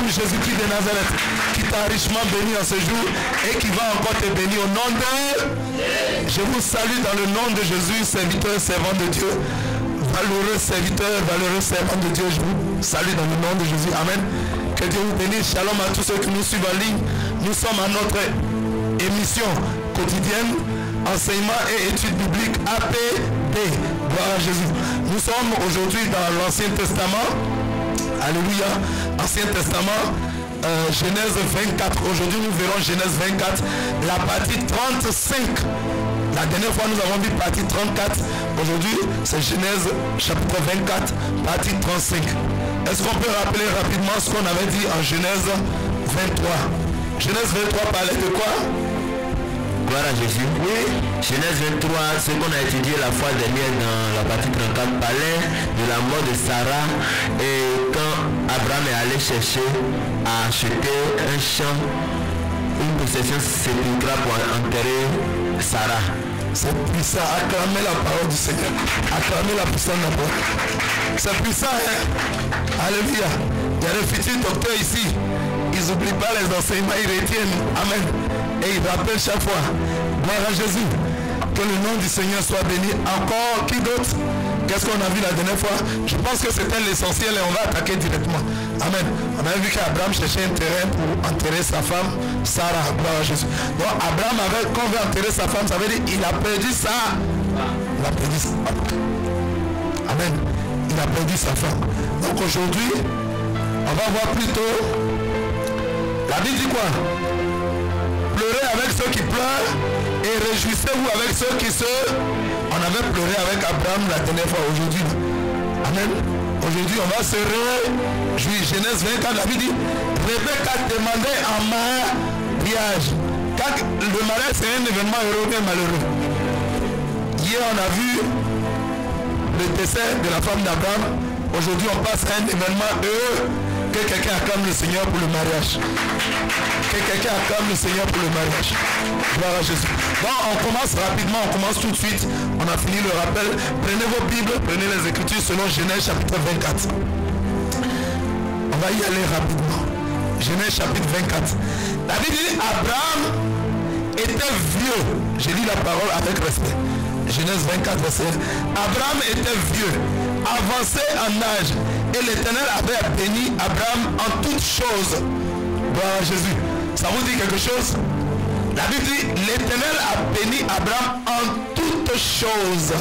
Jésus-Christ de Nazareth, qui t'a richement béni en ce jour et qui va encore te bénir au nom de... Je vous salue dans le nom de Jésus, serviteur, servant de Dieu. Valeureux serviteur, valeureux servant de Dieu, je vous salue dans le nom de Jésus. Amen. Que Dieu vous bénisse. Shalom à tous ceux qui nous suivent en ligne. Nous sommes à notre émission quotidienne, enseignement et études bibliques APD. Gloire à Jésus. Nous sommes aujourd'hui dans l'Ancien Testament. Alléluia. Ancien Testament, Genèse 24. Aujourd'hui, nous verrons Genèse 24, la partie 35. La dernière fois, nous avons vu partie 34. Aujourd'hui, c'est Genèse chapitre 24, partie 35. Est-ce qu'on peut rappeler rapidement ce qu'on avait dit en Genèse 23? Genèse 23 parlait de quoi? Gloire à Jésus. Oui. Genèse 23, ce qu'on a étudié la fois dernière dans la partie 34, parlait de la mort de Sarah et quand Abraham est allé chercher à acheter un champ, une possession sépulcrale pour enterrer Sarah. C'est puissant. Acclamez la parole du Seigneur. Acclamez la puissance de la parole. C'est puissant, hein? Alléluia. Il y a des futurs docteurs ici. Ils n'oublient pas les enseignements, ils retiennent. Amen. Et ils rappellent chaque fois. Gloire à Jésus. Que le nom du Seigneur soit béni. Encore, qui d'autre? Qu'est-ce qu'on a vu la dernière fois? Je pense que c'était l'essentiel et on va attaquer directement. Amen. On a vu qu'Abraham cherchait un terrain pour enterrer sa femme, Sarah. Gloire à Jésus. Donc Abraham avait, quand on veut enterrer sa femme, ça veut dire qu'il a perdu ça. Il a perdu sa femme. Amen. Il a perdu sa femme. Donc aujourd'hui, on va voir plutôt. La Bible dit quoi? Pleurez avec ceux qui pleurent et réjouissez-vous avec ceux qui se... On avait pleuré avec Abraham la dernière fois. Aujourd'hui, amen. Aujourd'hui, on va se réjouir. Genèse 24, la Bible dit, Rebecca demandait en mariage. Quand le mariage, c'est un événement heureux et malheureux. Hier, on a vu le décès de la femme d'Abraham. Aujourd'hui, on passe à un événement heureux. Que quelqu'un acclame le Seigneur pour le mariage. Que quelqu'un acclame le Seigneur pour le mariage. Gloire à Jésus. Donc on commence rapidement, on commence tout de suite. On a fini le rappel. Prenez vos Bibles, prenez les Écritures selon Genèse chapitre 24. On va y aller rapidement. Genèse chapitre 24. La Bible dit Abraham était vieux. J'ai lu la parole avec respect. Genèse 24, verset 1. Abraham était vieux, avancé en âge, et l'Éternel avait béni Abraham en toutes choses. Gloire à Jésus. Ça vous dit quelque chose? La Bible dit, l'Éternel a béni Abraham en toutes choses.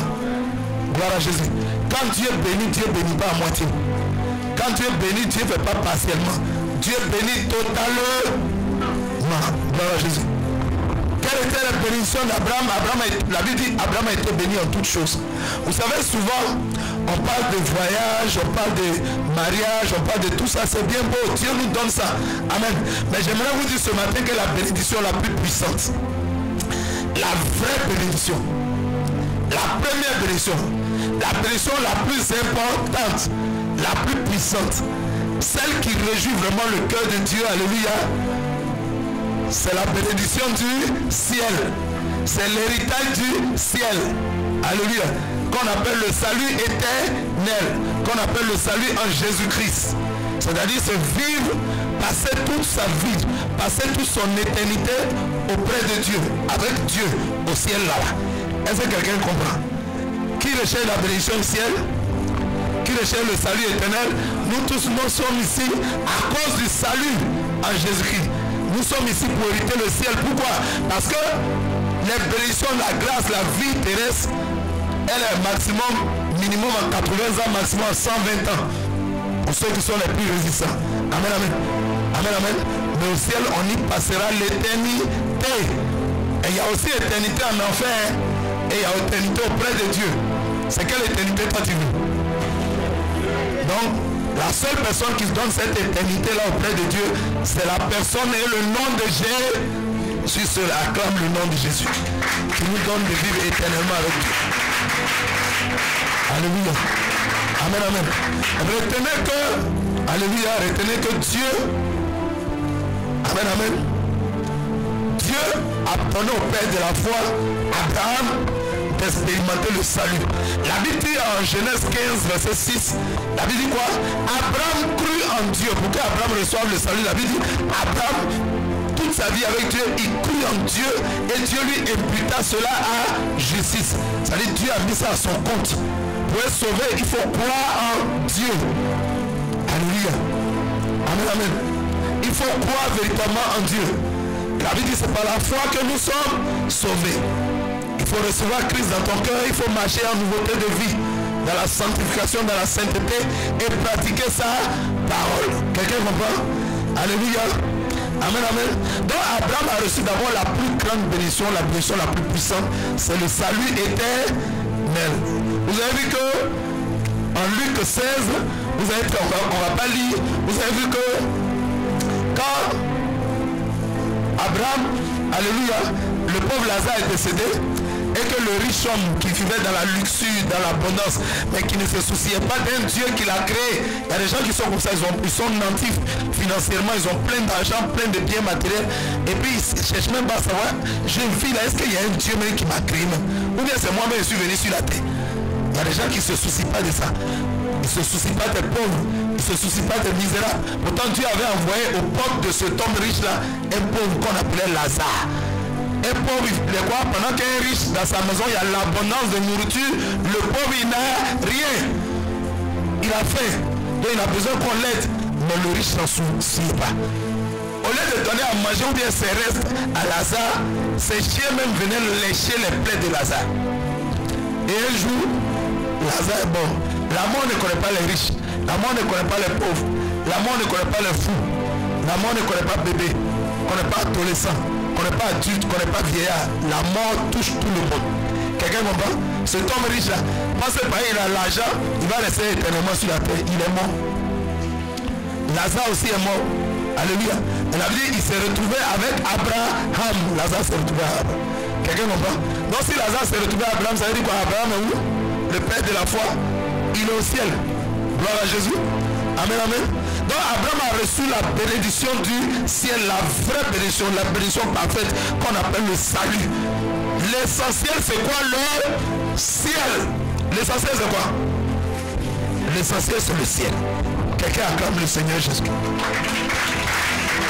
Gloire à Jésus. Quand Dieu bénit, Dieu bénit pas à moitié. Quand Dieu bénit, Dieu ne fait pas partiellement. Dieu bénit totalement. Gloire à Jésus. Quelle était la bénédiction d'Abraham? La Bible dit Abraham a été béni en toutes choses. Vous savez, souvent, on parle de voyage, on parle de mariage, on parle de tout ça. C'est bien beau. Dieu nous donne ça. Amen. Mais j'aimerais vous dire ce matin que la bénédiction la plus puissante, la vraie bénédiction, la première bénédiction, la bénédiction la plus importante, la plus puissante, celle qui réjouit vraiment le cœur de Dieu, alléluia, c'est la bénédiction du ciel. C'est l'héritage du ciel. Alléluia. Qu'on appelle le salut éternel. Qu'on appelle le salut en Jésus-Christ. C'est-à-dire c'est vivre, passer toute sa vie, passer toute son éternité auprès de Dieu, avec Dieu, au ciel là-bas. Est-ce que quelqu'un comprend? Qui recherche la bénédiction du ciel? Qui recherche le salut éternel? Nous tous, nous sommes ici à cause du salut en Jésus-Christ. Nous sommes ici pour hériter le ciel. Pourquoi? Parce que les bénédictions, la grâce, la vie terrestre, elle est maximum, minimum à 80 ans, maximum à 120 ans. Pour ceux qui sont les plus résistants. Amen, amen. Amen, amen. Mais au ciel, on y passera l'éternité. Et il y a aussi éternité en enfer. Et il y a éternité auprès de Dieu. C'est quelle éternité toi tu veux? Donc, la seule personne qui se donne cette éternité-là auprès de Dieu, c'est la personne et le nom de Jésus. Je seul acclame le nom de Jésus, qui nous donne de vivre éternellement avec Dieu. Alléluia. Amen, amen. Retenez que, alléluia, retenez que Dieu, amen, amen, Dieu a donné au Père de la foi, Abraham, d'expérimenter le salut. La Bible dit en Genèse 15, verset 6, la Bible dit quoi? Abraham crut en Dieu. Pour qu'Abraham reçoive le salut, la Bible dit, Abraham, toute sa vie avec Dieu, il crut en Dieu et Dieu lui imputa cela à justice. C'est-à-dire Dieu a mis ça à son compte. Pour être sauvé, il faut croire en Dieu. Alléluia. Amen, amen. Il faut croire véritablement en Dieu. La Bible dit c'est par la foi que nous sommes sauvés. Il faut recevoir Christ dans ton cœur. Il faut marcher en nouveauté de vie, dans la sanctification, dans la sainteté et pratiquer sa parole. Quelqu'un comprend? Alléluia. Amen, amen. Donc Abraham a reçu d'abord la plus grande bénédiction, la bénédiction la plus puissante, c'est le salut éternel. Vous avez vu que en Luc 16, vous avez, on va pas lire, vous avez vu que quand Abraham, alléluia, le pauvre Lazare est décédé, et que le riche homme qui vivait dans la luxure, dans l'abondance, mais qui ne se souciait pas d'un Dieu qui l'a créé. Il y a des gens qui sont comme ça, ils sont nantis financièrement, ils ont plein d'argent, plein de biens matériels, et puis ils ne cherchent même pas à savoir, j'ai une fille là, est-ce qu'il y a un Dieu même qui m'a créé même? Ou bien c'est moi-même qui suis venu sur la terre. Il y a des gens qui ne se soucient pas de ça. Ils ne se soucient pas des pauvres, ils ne se soucient pas des misérables. Pourtant Dieu avait envoyé au porte de cet homme riche là, un pauvre qu'on appelait Lazare. Un pauvre, il quoi? Pendant qu'un riche dans sa maison, il y a l'abondance de nourriture, le pauvre il n'a rien. Il a faim, donc il a besoin qu'on l'aide, mais le riche s'en soucie pas. Au lieu de donner à manger ou bien ses restes à Lazare, ses chiens même venaient lécher les plaies de Lazare. Et un jour, Lazare est bon. La mort ne connaît pas les riches, la mort ne connaît pas les pauvres, la mort ne connaît pas les fous, la mort ne connaît pas bébé, ne connaît pas adolescent, ne connaît pas adulte, ne connaît pas vieillard. La mort touche tout le monde. Quelqu'un comprend? Cet homme riche là, parce que il a l'argent, il va rester éternellement sur la terre. Il est mort. Lazare aussi est mort. Alléluia. Elle a dit, il s'est retrouvé avec Abraham. Lazare s'est retrouvé à Abraham. Quelqu'un comprend? Donc si Lazare s'est retrouvé à Abraham, ça veut dire quoi? Abraham est où? Le père de la foi. Il est au ciel. Gloire à Jésus. Amen, amen. Donc Abraham a reçu la bénédiction du ciel, la vraie bénédiction, la bénédiction parfaite qu'on appelle le salut. L'essentiel c'est quoi? Le ciel. L'essentiel c'est quoi? L'essentiel c'est le ciel. Quelqu'un acclame le Seigneur Jésus.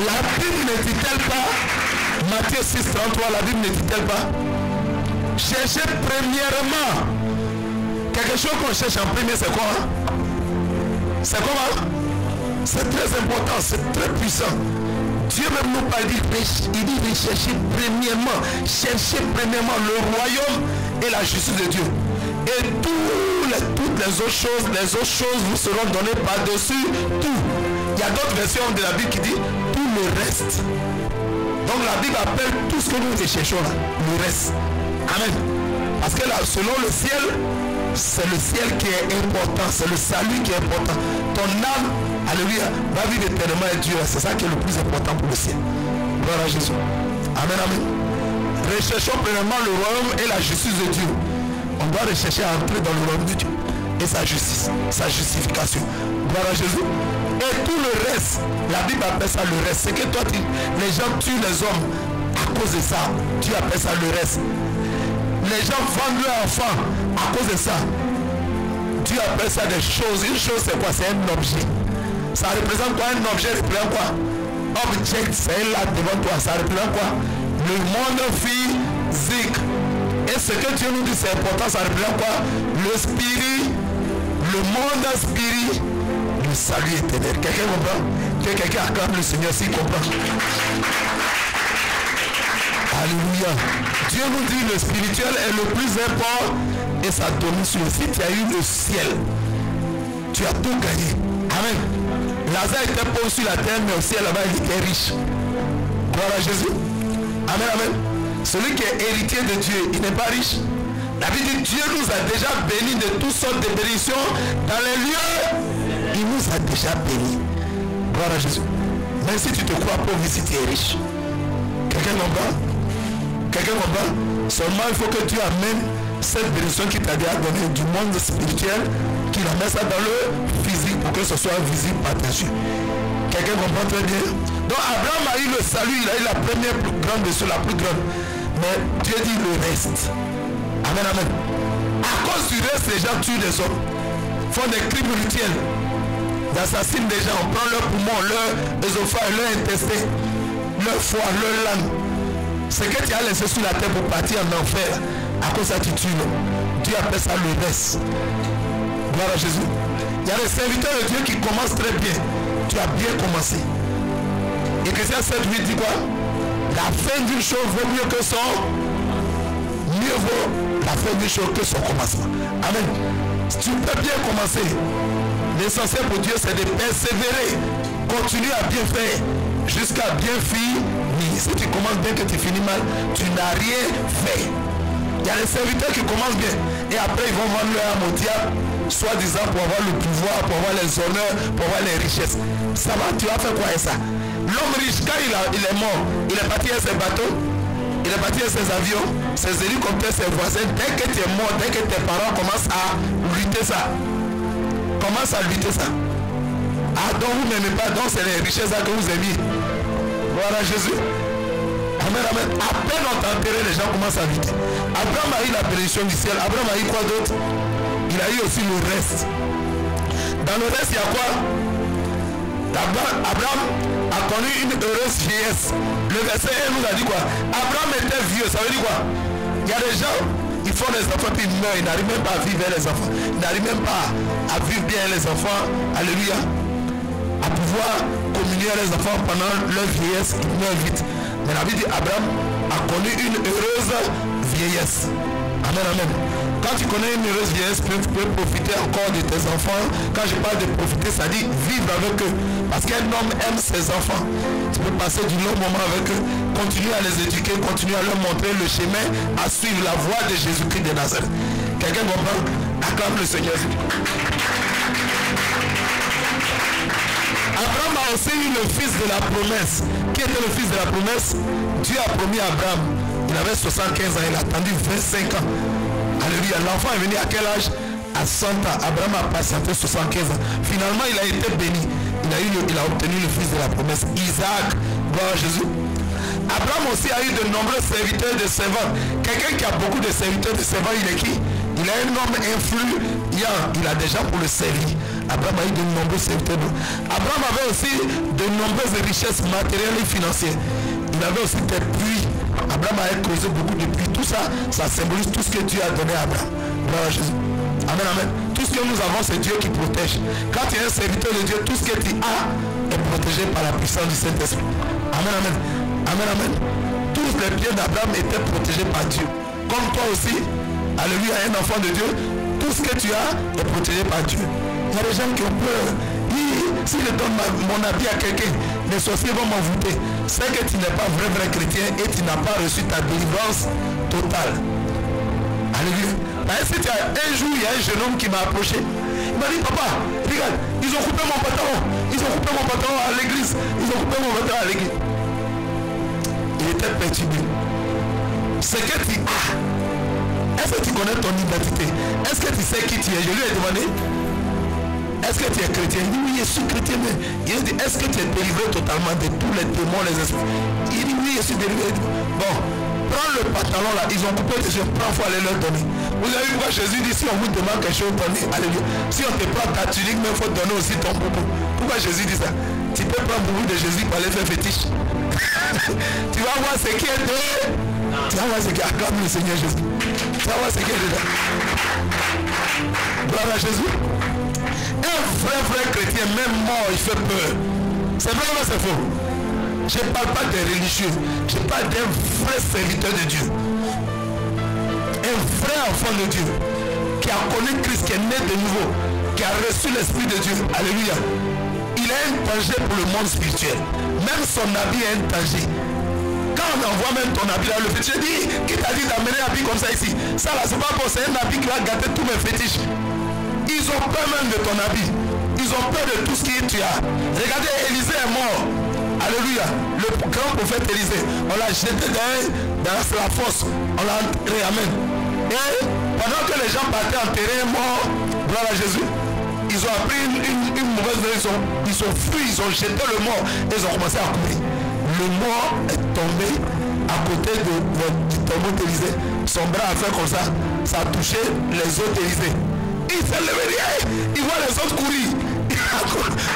La Bible ne dit-elle pas, Matthieu 6, 33, la Bible ne dit-elle pas, cherchez premièrement. Quelque chose qu'on cherche en premier, c'est quoi? C'est comment? C'est très important, c'est très puissant. Dieu même nous parle, il dit de chercher premièrement le royaume et la justice de Dieu. Et toutes les autres choses vous seront données par-dessus tout. Il y a d'autres versions de la Bible qui dit tout le reste. Donc la Bible appelle tout ce que nous cherchons là, le reste. Amen. Parce que là, selon le ciel, c'est le ciel qui est important, c'est le salut qui est important. Ton âme, alléluia, va vivre éternellement avec Dieu. C'est ça qui est le plus important pour le ciel. Gloire à Jésus. Amen, amen. Recherchons premièrement le royaume et la justice de Dieu. On doit rechercher à entrer dans le royaume de Dieu. Et sa justice, sa justification. Gloire à Jésus. Et tout le reste, la Bible appelle ça le reste. C'est que toi, les gens tuent les hommes à cause de ça. Dieu appelle ça le reste. Les gens vendent leurs enfants à cause de ça. Dieu appelle ça des choses. Une chose c'est quoi? C'est un objet. Ça représente quoi? Un objet représente quoi? Object, c'est là devant toi. Ça représente quoi? Le monde physique. Et ce que Dieu nous dit c'est important. Ça représente quoi? Le spirit, le monde spirit, le salut éternel. Quelqu'un comprend? Que quelqu'un acclame le Seigneur s'il comprend. Alléluia. Dieu nous dit le spirituel est le plus important et ça domine sur le ciel. Tu as eu le ciel. Tu as tout gagné. Amen. Lazare était pauvre sur la terre, mais au ciel là-bas il était riche. Gloire à Jésus. Amen, amen. Celui qui est héritier de Dieu, il n'est pas riche. La Bible dit Dieu nous a déjà bénis de toutes sortes de bénédictions dans les lieux. Il nous a déjà bénis. Gloire à Jésus. Même si tu te crois pauvre, si tu es riche. Quelqu'un comprend? Quelqu'un comprend? Seulement il faut que tu amènes cette bénédiction qui t'a déjà donné du monde spirituel, qu'il amène ça dans le physique pour que ce soit visible par tes yeux. Quelqu'un comprend très bien? Donc Abraham a eu le salut, il a eu la première plus grande de ceux, la plus grande. Mais Dieu dit le reste. Amen, amen. À cause du reste, les gens tuent les hommes, font des crimes rituels, assassinent des gens, on prend leurs poumons, leurs œsophage, leurs intestins, leur foie, leur langue. Ce que tu as laissé sur la terre pour partir en enfer, à cause de ça tu tues. Dieu appelle ça le reste. Gloire à Jésus. Il y a des serviteurs de Dieu qui commencent très bien. Tu as bien commencé. Ecclésiaste 7:8 dit quoi? La fin d'une chose vaut mieux que son... Mieux vaut la fin d'une chose que son commencement. Amen. Si tu peux bien commencer, l'essentiel pour Dieu c'est de persévérer. Continue à bien faire jusqu'à bien finir. Si tu commences bien que tu finis mal, tu n'as rien fait. Il y a des serviteurs qui commencent bien et après ils vont vendre leur âme au diable, soi-disant pour avoir le pouvoir, pour avoir les honneurs, pour avoir les richesses. Ça va, tu vas faire quoi avec ça? L'homme riche, quand il est mort, il est parti avec ses bateaux, il est parti avec ses avions, ses hélicoptères, ses voisins. Dès que tu es mort, dès que tes parents commencent à lutter ça, commence à lutter ça. Ah, donc vous n'aimez pas, donc c'est les richesses que vous aimez. Voilà Jésus. Amen, amen. À peine on t'a enterré, les gens commencent à lutter. Abraham a eu la bénédiction du ciel. Abraham a eu quoi d'autre? Il a eu aussi le reste. Dans le reste, il y a quoi? Abraham a connu une heureuse vieillesse. Le verset 1 nous a dit quoi? Abraham était vieux, ça veut dire quoi? Il y a des gens, ils font des enfants puis ils meurent, ils n'arrivent même pas à vivre les enfants. Ils n'arrivent même pas à vivre bien les enfants. Alléluia. À pouvoir communier les enfants pendant leur vieillesse, ils meurent vite. Mais la Bible dit Abraham a connu une heureuse vieillesse. Amen, amen. Quand tu connais une heureuse vieillesse, tu peux profiter encore de tes enfants. Quand je parle de profiter, ça dit vivre avec eux. Parce qu'un homme aime ses enfants. Tu peux passer du long moment avec eux, continuer à les éduquer, continuer à leur montrer le chemin, à suivre la voie de Jésus-Christ de Nazareth. Quelqu'un comprend? Acclame le Seigneur. Abraham a aussi eu le fils de la promesse. Qui était le fils de la promesse? Dieu a promis à Abraham. Il avait 75 ans, il a attendu 25 ans. Alléluia. L'enfant est venu à quel âge? À 100 ans. Abraham a patienté 75 ans. Finalement, il a été béni. Il a obtenu le fils de la promesse, Isaac. Gloire à Jésus. Abraham aussi a eu de nombreux serviteurs et de servants. Quelqu'un qui a beaucoup de serviteurs et de servants, il est qui? Il a un homme influent. Il a des gens pour le servir. Abraham a eu de nombreux serviteurs. Abraham avait aussi de nombreuses richesses matérielles et financières. Il avait aussi des puits. Abraham a creusé beaucoup de puits. Tout ça, ça symbolise tout ce que Dieu a donné à Abraham. Gloire à Jésus. Amen, amen. Tout ce que nous avons, c'est Dieu qui protège. Quand tu es un serviteur de Dieu, tout ce que tu as est protégé par la puissance du Saint-Esprit. Amen, amen. Amen, amen. Tous les biens d'Abraham étaient protégés par Dieu. Comme toi aussi, alléluia, un enfant de Dieu, tout ce que tu as est protégé par Dieu. Il y a des gens qui ont peur. Si je donne mon habit à quelqu'un, les sorciers vont m'envoûter. C'est que tu n'es pas vrai chrétien et tu n'as pas reçu ta délivrance totale. Alléluia. Si tu as un jour, il y a un jeune homme qui m'a approché. Il m'a dit, papa, regarde, ils ont coupé mon pantalon. Ils ont coupé mon pantalon à l'église. Ils ont coupé mon pantalon à l'église. Il était perturbé. Ce que tu as, est-ce que tu connais ton identité? Est-ce que tu sais qui tu es? Je lui ai demandé, est-ce que tu es chrétien? Il dit, oui, je suis chrétien. Mais il dit, est-ce que tu es délivré totalement de tous les démons, les esprits? Il dit, oui, je suis délivré. Bon, prends le pantalon là, ils ont coupé tes yeux, prends, il faut aller leur donner. Vous avez vu pourquoi Jésus dit, si on vous demande quelque chose, donnez. Alléluia. Si on te prend ta tunique, mais il faut donner aussi ton boubou. Pourquoi Jésus dit ça? Tu peux prendre boubou de Jésus pour aller faire fétiche. Tu vas voir ce qui est dedans. Tu vas voir ce qui est. Acclame le Seigneur Jésus. Tu vas voir ce qui est dedans. Gloire à Jésus. Un vrai chrétien, même mort, il fait peur. C'est vrai ou c'est faux? Je ne parle pas des religieux. Je parle d'un vrai serviteur de Dieu. Un vrai enfant de Dieu. Qui a connu Christ, qui est né de nouveau. Qui a reçu l'Esprit de Dieu. Alléluia. Il est un danger pour le monde spirituel. Même son habit est un danger. Quand on envoie même ton habit là, le fétiche dit, qui t'a dit d'amener un habit comme ça ici? Ça là, c'est pas pour c'est un habit qui va gâter tous mes fétiches. Ils ont peur même de ton habit. Ils ont peur de tout ce que tu as. Regardez, Élisée est mort. Alléluia. Le grand prophète Élisée, on l'a jeté dans la fosse. On l'a enterré. Amen. Et pendant que les gens partaient enterrer mort, gloire à Jésus, ils ont appris une mauvaise raison. Ils ont fui, ils ont jeté le mort et ils ont commencé à courir. Le mort est tombé à côté du tombeau d'Élysée. Son bras a fait comme ça. Ça a touché les os d'Élysée. Il s'est levé, il voit les autres courir.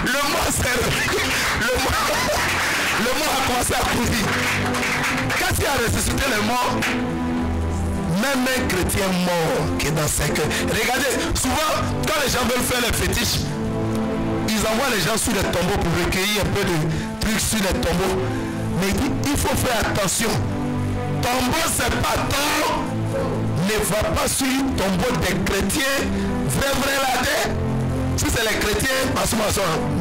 Le mort s'est réveillé. Le mort a commencé à courir. Quand il a ressuscité les morts, même un chrétien mort qui est dans 5 heures. Regardez, souvent, quand les gens veulent faire les fétiches, ils envoient les gens sur les tombeaux pour recueillir un peu de trucs sur les tombeaux. Mais il faut faire attention. Tombeau, c'est pas ton. Ne va pas sur le tombeau des chrétiens. Vrai là-dedans. Si c'est les chrétiens,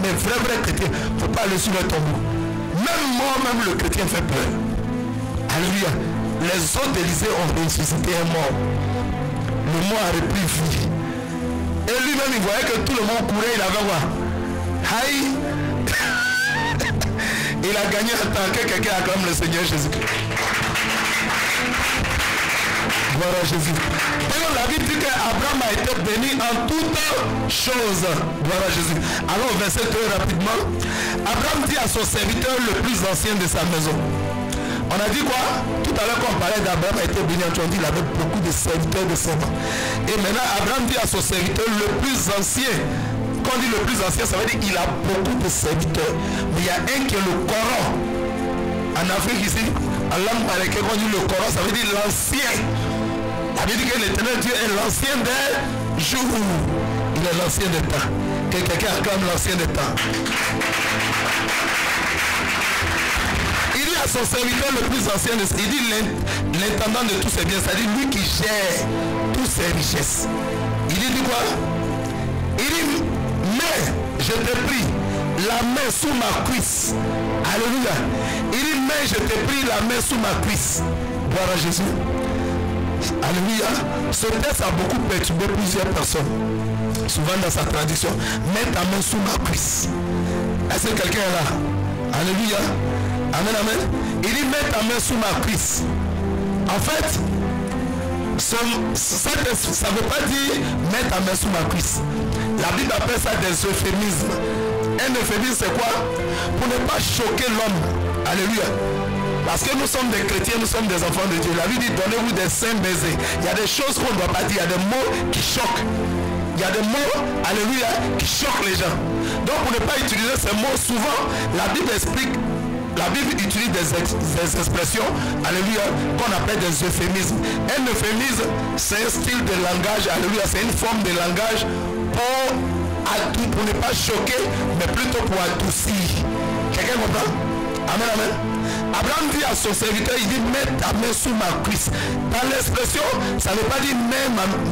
mais vrai chrétien, il ne faut pas aller sur le tombeau. Même moi, même le chrétien fait peur. Alléluia. Les autres d'Élysée ont ressuscité un mort. Le mort a repris vie. Et lui-même, il voyait que tout le monde courait, il avait quoi? Aïe. Il a gagné en tant que quelqu'un acclame le Seigneur Jésus. Gloire à Jésus. D'ailleurs, la Bible dit qu'Abraham a été béni en toutes choses. Gloire à Jésus. Alors, verset 2 rapidement. Abraham dit à son serviteur le plus ancien de sa maison. On a dit quoi? Tout à l'heure quand on parlait d'Abraham a été béni, on dit qu'il avait beaucoup de serviteurs de servants. Et maintenant, Abraham dit à son serviteur le plus ancien. Quand on dit le plus ancien, ça veut dire qu'il a beaucoup de serviteurs. Mais il y a un qui est le Coran. En Afrique ici, en langue marocaine, quand on dit le Coran, ça veut dire l'ancien. Ça veut dire que l'Éternel Dieu est l'ancien des jours. Il est l'ancien des temps. Que quelqu'un acclame l'ancien des temps. Il dit à son serviteur le plus ancien, il dit l'intendant de tous ses biens, c'est-à-dire lui qui gère toutes ses richesses. Il dit quoi? Il dit, mais je t'ai pris la main sous ma cuisse. Alléluia. Il dit, mais je t'ai pris la main sous ma cuisse. Gloire à Jésus. Alléluia. Ce texte a beaucoup perturbé plusieurs personnes. Souvent dans sa tradition. Mets ta main sous ma cuisse. Est-ce que quelqu'un est là? Alléluia. Amen, amen. Il dit, mets ta main sous ma cuisse. En fait, ça ne veut pas dire mets ta main sous ma cuisse. La Bible appelle ça des euphémismes. Un euphémisme, c'est quoi? Pour ne pas choquer l'homme. Alléluia. Parce que nous sommes des chrétiens, nous sommes des enfants de Dieu. La Bible dit, donnez-vous des saints baisers. Il y a des choses qu'on ne doit pas dire. Il y a des mots qui choquent. Il y a des mots, alléluia, qui choquent les gens. Donc pour ne pas utiliser ces mots, souvent, la Bible explique. La Bible utilise des expressions, alléluia, qu'on appelle des euphémismes. Un euphémisme, c'est un style de langage, alléluia, c'est une forme de langage pour ne pas choquer, mais plutôt pour adoucir. Quelqu'un comprend? Amen, amen. Abraham dit à son serviteur, il dit, mets ta main sous ma cuisse. Dans l'expression, ça ne veut pas dire, mets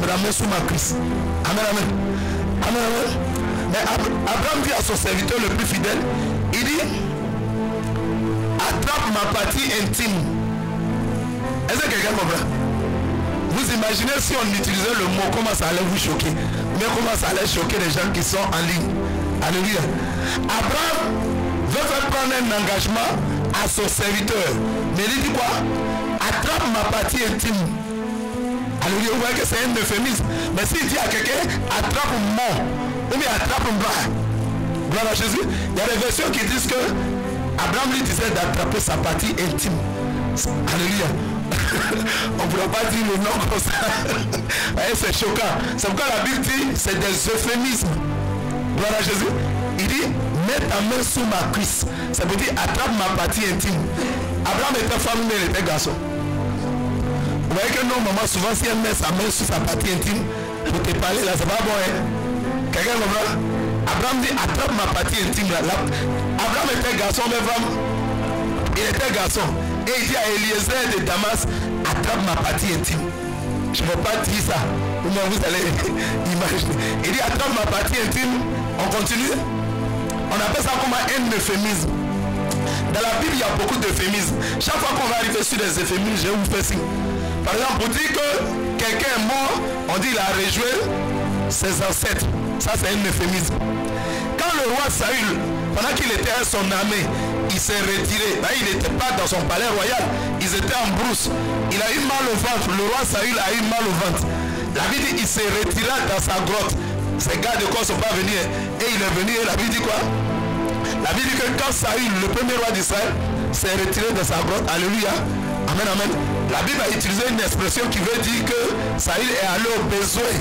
la main sous ma cuisse. Amen, amen. Amen, amen. Mais Abraham dit à son serviteur le plus fidèle, il dit, attrape ma partie intime. Est-ce que quelqu'un comprend? Vous imaginez si on utilisait le mot, comment ça allait vous choquer? Mais comment ça allait choquer les gens qui sont en ligne? Alléluia. Abraham veut faire prendre un engagement à son serviteur. Mais il dit quoi? Attrape ma partie intime. Alléluia. Vous voyez que c'est un euphémisme. Mais s'il dit à quelqu'un, attrape mon, ou bien attrape mon bras. Gloire à Jésus. Il y a des versions qui disent que Abraham lui disait d'attraper sa partie intime. Alléluia. On ne pourra pas dire le nom comme ça. C'est choquant. C'est pourquoi la Bible dit c'est des euphémismes. Gloire à Jésus. Il dit mets ta main sous ma cuisse. Ça veut dire attrape ma partie intime. Abraham était femme, mais il était garçon. Vous voyez que nos mamans, souvent, si elle met sa main sous sa partie intime, pour te parler là, c'est pas bon. Hein? Quelqu'un comprend? Abraham dit attrape ma partie intime là. Abraham était garçon, mais vraiment, il était garçon. Et il dit à Eliezer de Damas, attrape ma partie intime. Je ne vais pas dire ça. Vous allez imaginer. Il dit attrape ma partie intime. On continue. On appelle ça comme un euphémisme. Dans la Bible, il y a beaucoup d'euphémismes. Chaque fois qu'on va arriver sur des euphémismes, je vais vous faire signe. Par exemple, pour dire que quelqu'un est mort, on dit il a réjoui ses ancêtres. Ça, c'est un euphémisme. Quand le roi Saül, pendant qu'il était à son armée, il s'est retiré. Ben, il n'était pas dans son palais royal. Ils étaient en brousse. Il a eu mal au ventre. Le roi Saül a eu mal au ventre. La Bible dit qu'il s'est retiré dans sa grotte. Ces gars de corps ne sont pas venus. Et il est venu et la Bible dit quoi? La Bible dit que quand Saül, le premier roi d'Israël, s'est retiré de sa grotte, alléluia, amen, amen, la Bible a utilisé une expression qui veut dire que Saül est allé au besoin.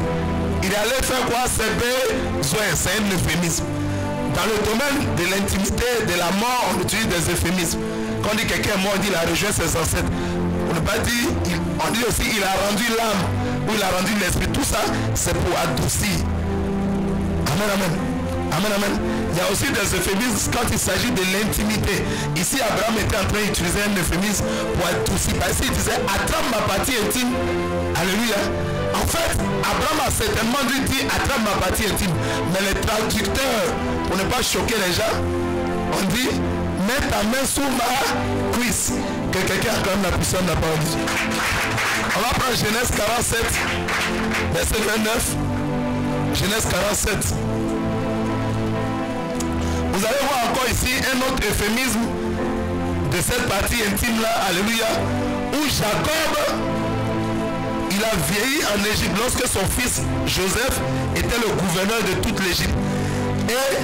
Il est allé faire quoi? Ses besoins. C'est un euphémisme. Dans le domaine de l'intimité, de la mort, on utilise des euphémismes. Quand on dit quelqu'un est mort, on dit il a rejoint ses ancêtres. On ne pas dire, on dit aussi il a rendu l'âme ou il a rendu l'esprit. Tout ça, c'est pour adoucir. Amen, amen. Amen, amen. Il y a aussi des euphémismes quand il s'agit de l'intimité. Ici, Abraham était en train d'utiliser un euphémisme pour adoucir. Parce qu'il disait, attrape ma partie intime. Alléluia. En fait, Abraham a certainement dû dire, attrape ma partie intime. Mais les traducteurs, pour ne pas choquer les gens, on dit, mets ta main sous ma cuisse. Que quelqu'un acclame la puissance de la parole de Dieu. On va prendre Genèse 47, verset 29. Genèse 47. Vous allez voir encore ici un autre euphémisme de cette partie intime là, alléluia, où Jacob, il a vieilli en Égypte lorsque son fils Joseph était le gouverneur de toute l'Égypte. Et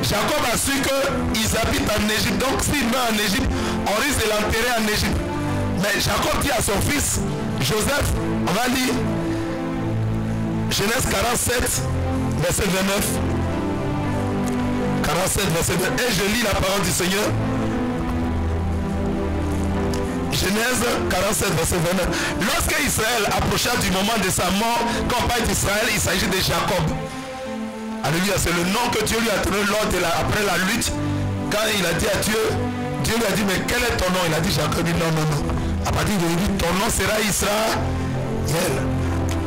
Jacob a su qu'ils habitent en Égypte, donc s'il meurt en Égypte, on risque de l'enterrer en Égypte. Mais Jacob dit à son fils Joseph, on va lire Genèse 47, verset 29. 47, verset 29. Et je lis la parole du Seigneur. Genèse 47, verset 29. Lorsque Israël approcha du moment de sa mort, quand on parle d'Israël, il s'agit de Jacob. Alléluia, c'est le nom que Dieu lui a donné après la lutte. Quand il a dit à Dieu, Dieu lui a dit, mais quel est ton nom? Il a dit Jacob. Il dit non, non, non. À partir d'aujourd'hui, ton nom sera Israël.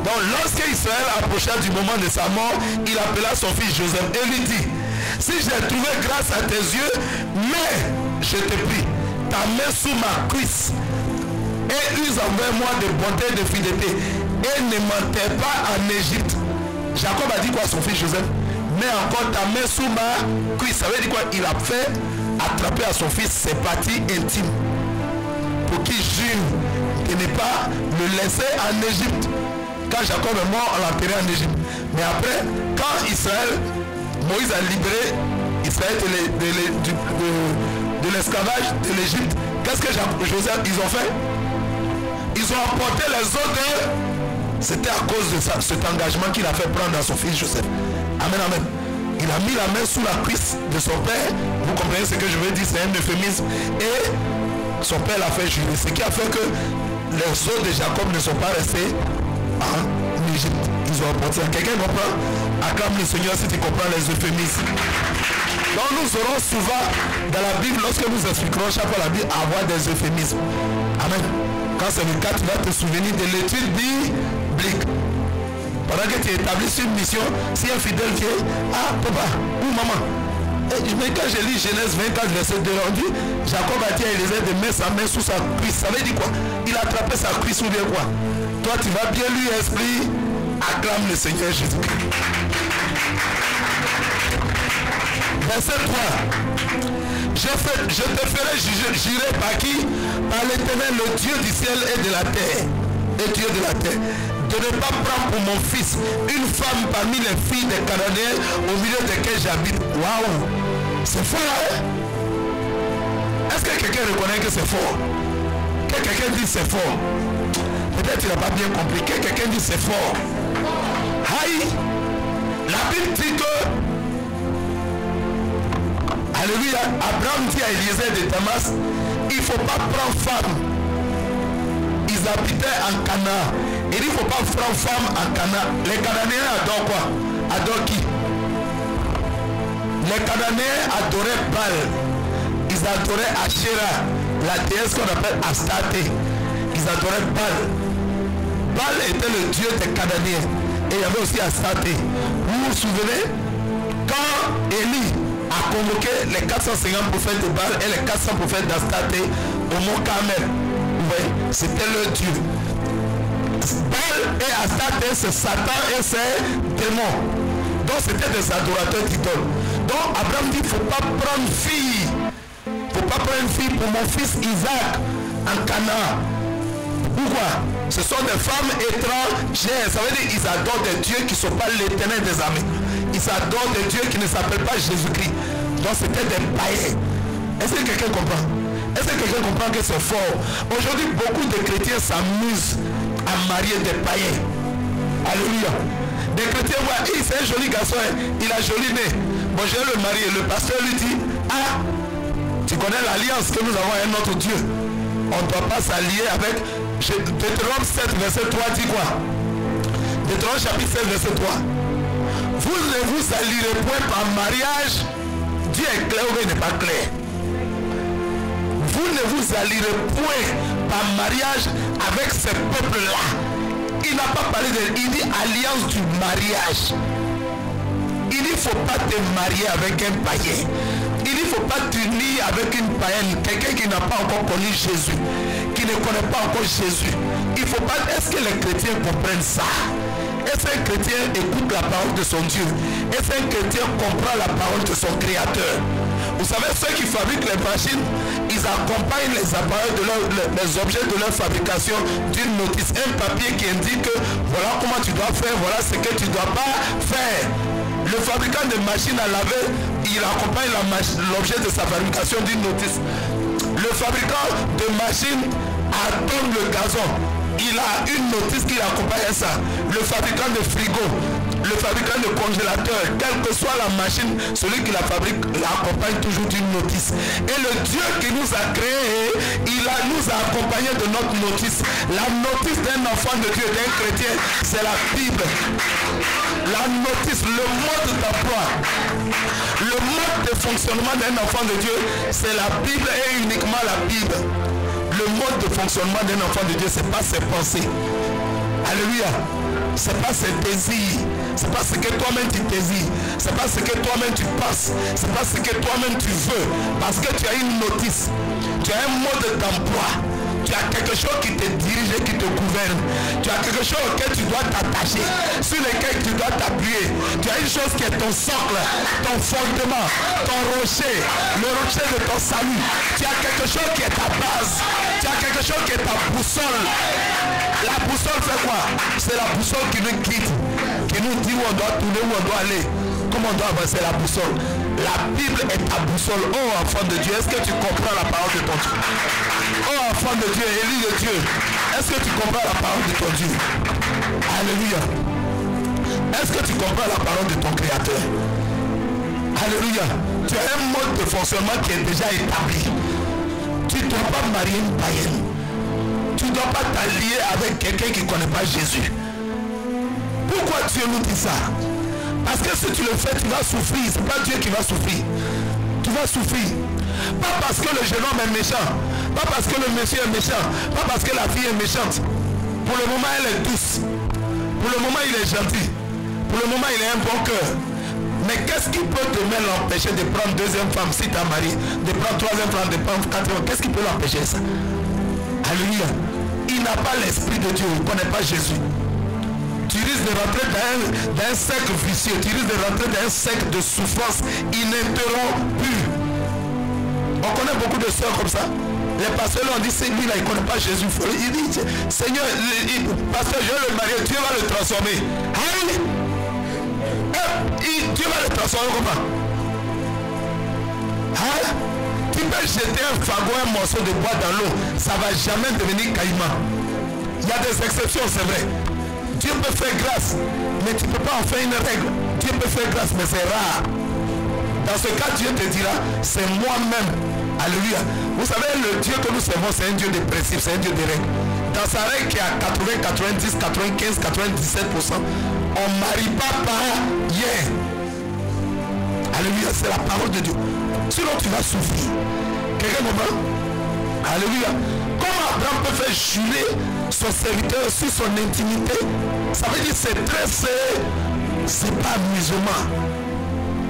Donc lorsque Israël approcha du moment de sa mort, il appela son fils Joseph et lui dit, si j'ai trouvé grâce à tes yeux, mais je te prie, ta main sous ma cuisse et use envers moi de bonté et de fidélité et ne m'enterre pas en Égypte. Jacob a dit quoi à son fils Joseph? Mets encore ta main sous ma cuisse. Ça veut dire quoi? Il a fait attraper à son fils ses parties intimes pour qu'il jure de ne pas le laisser en Égypte. Quand Jacob est mort, on l'a enterré en Égypte. Mais après, quand Moïse a libéré Israël de l'esclavage de l'Égypte, qu'est-ce que Joseph, ils ont fait? Ils ont emporté les autres. C'était à cause de ça, cet engagement qu'il a fait prendre à son fils Joseph. Amen, amen. Il a mis la main sous la cuisse de son père. Vous comprenez ce que je veux dire? C'est un euphémisme. Et son père l'a fait jurer. Ce qui a fait que les os de Jacob ne sont pas restés en Égypte. Ils ont apporté. Quelqu'un comprend? Acclame le Seigneur si tu comprends les euphémismes. Donc nous aurons souvent dans la Bible, lorsque nous expliquerons chaque fois la Bible, avoir des euphémismes. Amen. Quand c'est le cas, tu vas te souvenir de l'étude biblique. Pendant que tu établis une mission, si un fidèle vient, ah papa ou maman, mais quand je lis Genèse 24 verset 2, on dit Jacob a dit à Élisée de mettre sa main sous sa cuisse. Ça veut dire quoi? Il a attrapé sa cuisse ou bien quoi? Toi tu vas bien lui esprit. Acclame le Seigneur Jésus-Christ. Verset 3. Je te ferai jurer par qui? Par l'Éternel, le Dieu du ciel et de la terre. Et Dieu de la terre. De ne pas prendre pour mon fils une femme parmi les filles des Cananéens au milieu desquelles j'habite. Waouh! C'est fort, hein? Est-ce que quelqu'un reconnaît que c'est fort? Que quelqu'un dit c'est fort? Peut-être qu'il n'a pas bien compris. Que quelqu'un dit c'est fort. Aïe! La Bible dit que alléluia, Abraham dit à Élisée de Damas, il ne faut pas prendre femme. Ils habitaient en Canaan. Il dit il ne faut pas prendre femme en Canaan. Les Cananéens adorent quoi? Adorent qui? Les Cananéens adoraient Baal. Ils adoraient Asherah, la déesse qu'on appelle Astarté. Ils adoraient Baal. Baal était le dieu des Cananéens. Et il y avait aussi Astarté. Vous vous souvenez? Quand Élie a convoqué les 450 prophètes de Baal et les 400 prophètes d'Astarté au mont Carmel, c'était leur dieu. Baal et Astarté, c'est Satan et ses démons. Donc c'était des adorateurs d'idoles. Donc Abraham dit, il ne faut pas prendre fille. Il ne faut pas prendre une fille pour mon fils Isaac en Canaan. Pourquoi? Ce sont des femmes étrangères. Ça veut dire qu'ils adorent des dieux qui ne sont pas l'Éternel des armées. Ils adorent des dieux qui ne s'appellent pas Jésus-Christ. Donc c'était des païens. Est-ce que quelqu'un comprend? Est-ce que quelqu'un comprend que c'est fort? Aujourd'hui, beaucoup de chrétiens s'amusent à marier des païens. Alléluia. Des chrétiens voient, c'est un joli garçon, il a joli nez. Bon, je vais le marier. Le pasteur lui dit, ah, tu connais l'alliance que nous avons avec notre Dieu. On ne doit pas s'allier avec... Deutéronome 7, verset 3 dit quoi? Deutéronome chapitre 7, verset 3. Vous ne vous allierez point par mariage. Dieu est clair ou il n'est pas clair? Vous ne vous allierez point par mariage avec ces peuples-là. Il n'a pas parlé de... Il dit alliance du mariage. Il ne faut pas te marier avec un païen. Il ne faut pas t'unir avec une païenne, quelqu'un qui n'a pas encore connu Jésus, qui ne connaît pas encore Jésus. Il faut pas. Est-ce que les chrétiens comprennent ça? Est-ce qu'un chrétien écoute la parole de son Dieu? Est-ce qu'un chrétien comprend la parole de son Créateur? Vous savez, ceux qui fabriquent les machines, ils accompagnent les appareils, les objets de leur fabrication d'une notice, un papier qui indique que voilà comment tu dois faire, voilà ce que tu ne dois pas faire. Le fabricant de machines à laver, il accompagne l'objet de sa fabrication d'une notice. Le fabricant de machines à tondre le gazon, il a une notice qui accompagne ça. Le fabricant de frigo, le fabricant de congélateur, quelle que soit la machine, celui qui la fabrique l'accompagne toujours d'une notice. Et le Dieu qui nous a créés, nous a accompagnés de notre notice. La notice d'un enfant de Dieu, d'un chrétien, c'est la Bible. La notice, le mode d'emploi, le mode de fonctionnement d'un enfant de Dieu, c'est la Bible et uniquement la Bible. Le mode de fonctionnement d'un enfant de Dieu, ce n'est pas ses pensées. Alléluia. Ce n'est pas ses désirs. Ce n'est pas ce que toi-même tu désires. Ce n'est pas ce que toi-même tu penses. Ce n'est pas ce que toi-même tu veux. Parce que tu as une notice. Tu as un mode d'emploi. Tu as quelque chose qui te dirige et qui te gouverne. Tu as quelque chose auquel tu dois t'attacher, sur lequel tu dois t'appuyer. Tu as une chose qui est ton socle, ton fondement, ton rocher, le rocher de ton salut. Tu as quelque chose qui est ta base. Tu as quelque chose qui est ta boussole. La boussole fait quoi? C'est la boussole qui nous guide, qui nous dit où on doit tourner, où on doit aller, comment on doit avancer. La boussole. La Bible est ta boussole. Oh enfant de Dieu, est-ce que tu comprends la parole de ton Dieu? Oh enfant de Dieu, élu de Dieu, est-ce que tu comprends la parole de ton Dieu? Alléluia. Est-ce que tu comprends la parole de ton Créateur? Alléluia. Tu as un mode de fonctionnement qui est déjà établi. Tu ne dois pas marier une païenne. Tu ne dois pas t'allier avec quelqu'un qui ne connaît pas Jésus. Pourquoi Dieu nous dit ça? Parce que si tu le fais, tu vas souffrir. Ce n'est pas Dieu qui va souffrir. Tu vas souffrir. Pas parce que le jeune homme est méchant. Pas parce que le monsieur est méchant. Pas parce que la fille est méchante. Pour le moment, elle est douce. Pour le moment, il est gentil. Pour le moment, il a un bon cœur. Mais qu'est-ce qui peut demain l'empêcher de prendre deuxième femme si tu as marié, de prendre troisième femme, de prendre quatrième? Qu'est-ce qui peut l'empêcher ça? Alléluia. Il n'a pas l'esprit de Dieu. Il ne connaît pas Jésus. Tu risques de rentrer dans un cercle vicieux. Tu risques de rentrer dans un cercle de souffrance ininterrompue. On connaît beaucoup de soeurs comme ça. Les pasteurs ont dit, c'est lui là, il ne connaît pas Jésus. Il dit, Seigneur, pasteur, je vais le marier, Dieu va le transformer. Hein? Dieu va le transformer comment? Hein? Tu peux jeter un fagot, un morceau de bois dans l'eau, ça ne va jamais devenir caïman. Il y a des exceptions, c'est vrai. Dieu peut faire grâce, mais tu ne peux pas en faire une règle. Dieu peut faire grâce, mais c'est rare. Dans ce cas, Dieu te dira, c'est moi-même. Alléluia. Vous savez, le Dieu que nous servons, c'est un Dieu de principe, c'est un Dieu de règles. Dans sa règle qui est à 80, 90, 95, 97%, on ne marie pas par hier. Alléluia, c'est la parole de Dieu. Sinon, tu vas souffrir. Quelqu'un comprend? Alléluia. Comment Abraham peut faire jurer son serviteur sur son intimité? Ça veut dire c'est très serré. C'est pas musulman.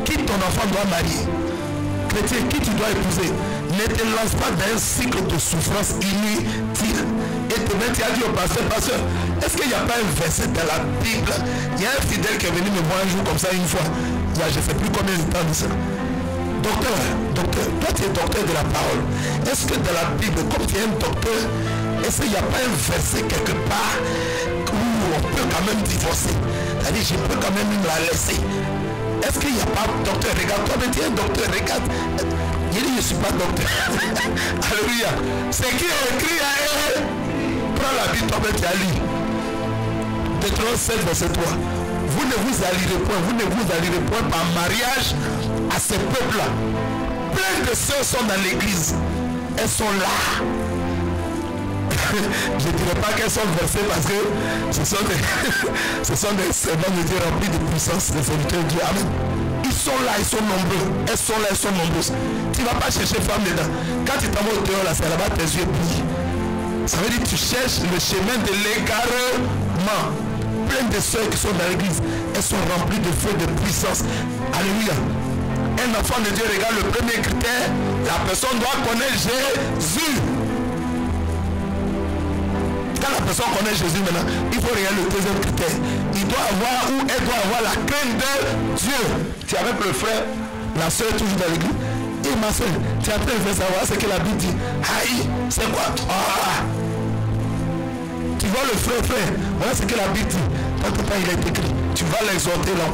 Qui ton enfant doit marier? Chrétien, qui tu dois épouser? Ne te lance pas dans un cycle de souffrance inutile. Et demain tu as dit au pasteur, est-ce qu'il n'y a pas un verset dans la Bible? Il y a un fidèle qui est venu me voir un jour comme ça une fois. Il y a je ne sais plus combien de temps de ça. Docteur, toi tu es docteur de la parole. Est-ce que dans la Bible, comme tu es un docteur, est-ce qu'il n'y a pas un verset quelque part où on peut quand même divorcer? C'est-à-dire, je peux quand même la laisser. est-ce qu'il n'y a pas docteur? Regarde, toi, mais tu es docteur, regarde. Il dit, je ne suis pas docteur. Alléluia. C'est qui est écrit à elle. Prends la Bible, toi, mais tu as lu. Deutéronome 7, verset 3. Vous ne vous allierez point par mariage à ces peuples-là. Plein de sœurs sont dans l'église. Elles sont là. Je ne dirais pas qu'elles sont versées parce que ce sont des servants de Dieu remplis de puissance, des serviteurs de Dieu. Amen. Ils sont là, ils sont nombreux. Elles sont là, elles sont nombreuses. Tu ne vas pas chercher femme dedans. Quand tu t'en vas au dehors, là, c'est là-bas, tes yeux brillent. Ça veut dire que tu cherches le chemin de l'égarement. Plein de sœurs qui sont dans l'église, elles sont remplies de feu, de puissance. Alléluia. Un enfant de Dieu, regarde le premier critère, la personne doit connaître Jésus. Quand la personne connaît Jésus maintenant, il faut regarder le deuxième critère. Il doit avoir ou elle doit avoir la crainte de Dieu. Tu es avec le frère, la soeur toujours dans l'église. Et ma soeur, tu es en train de faire savoir ce que la Bible dit. Aïe, c'est quoi? Tu vois le frère, voilà ce que la Bible dit. Quand il est écrit, tu vas l'exhorter là.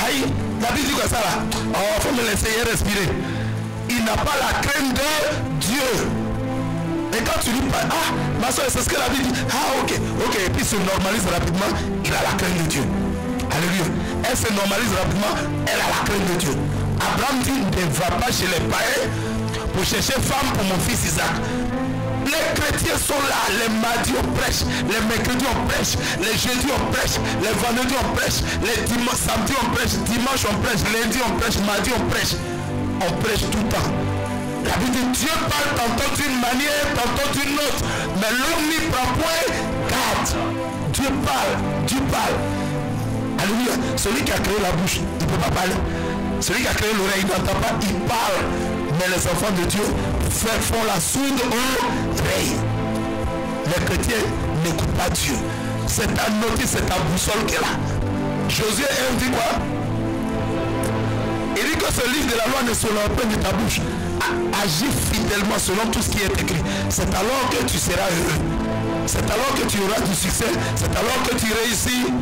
Aïe, la Bible dit quoi ça là? Oh, il faut me laisser respirer. Il n'a pas la crainte de Dieu. Et quand tu lui parles, ma soeur, c'est ce que la Bible dit. Ok. Et puis se normalise rapidement, il a la crainte de Dieu. Alléluia. Elle se normalise rapidement, elle a la crainte de Dieu. Abraham dit, ne va pas chez les païens pour chercher femme pour mon fils Isaac. Les chrétiens sont là, les mardis on prêche, les mercredis on prêche, les jeudis on prêche, les vendredis on prêche, les samedis on prêche, dimanche on prêche, lundi on prêche, mardi on prêche. On prêche tout le temps. La Bible dit, Dieu parle tantôt d'une manière, tantôt d'une autre, mais l'homme n'y prend point garde. Dieu parle. Alléluia. Celui qui a créé la bouche, il ne peut pas parler. Celui qui a créé l'oreille, il n'entend pas, il parle. Mais les enfants de Dieu font la sourde oreille. Les chrétiens n'écoutent pas Dieu. C'est ta notice, c'est ta boussole qui est là. Josué 1 dit quoi? Il dit que ce livre de la loi ne sera pas de ta bouche. Agis fidèlement selon tout ce qui est écrit. C'est alors que tu seras heureux. C'est alors que tu auras du succès. C'est alors que tu réussiras.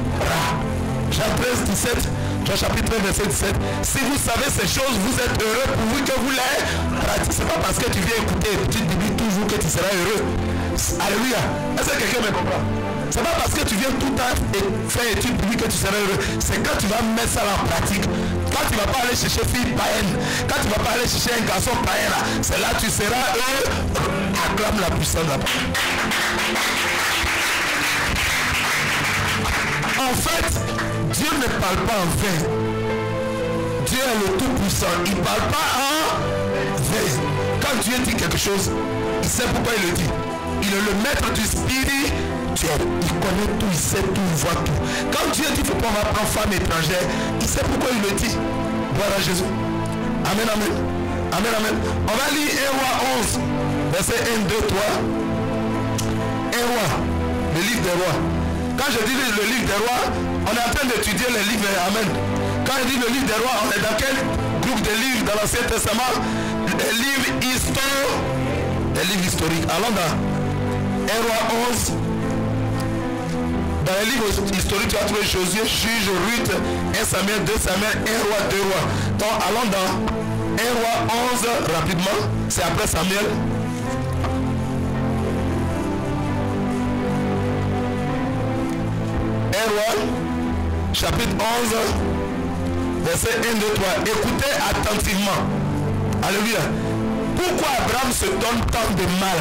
Jean 13, 17. Jean chapitre 1, verset 17. Si vous savez ces choses, vous êtes heureux pourvu que vous les pratiquez. Ce n'est pas parce que tu viens écouter tu te dis toujours que tu seras heureux. Alléluia. Est-ce que quelqu'un me comprend? Ce n'est pas parce que tu viens tout le temps faire études pour que tu seras heureux. C'est quand tu vas mettre ça en pratique. Quand tu ne vas pas aller chercher fille païenne. Quand tu ne vas pas aller chercher un garçon païen. C'est là que tu seras heureux. Acclame la puissance de la parole. En fait, Dieu ne parle pas en vain. Dieu est le Tout-Puissant. Il ne parle pas en vain. Quand Dieu dit quelque chose, il sait pourquoi il le dit. Il est le maître du spirituel. Il connaît tout, il sait tout, il voit tout. Quand Dieu dit qu'il faut pas prendre femme étrangère, il sait pourquoi il le dit. Voilà Jésus. Amen, amen. Amen, amen. On va lire 1 roi 11, verset 1, 2, 3. 1 roi, le livre des rois. Quand je dis le livre des rois, on est en train d'étudier les livres. Amen. Quand je dis le livre des rois, on est dans quel groupe de livres dans l'Ancien Testament? Les livres historiques. Les livres historiques. Allons dans 1 roi 11. Dans les livres historiques, tu as trouvé Josué, Juge, Ruth, 1 Samuel, 2 Samuel, 1 roi, 2 rois. Donc allons dans 1 roi 11 rapidement. C'est après Samuel. 1 roi, chapitre 11, verset 1, 2, 3. Écoutez attentivement. Alléluia. Pourquoi Abraham se donne tant de mal?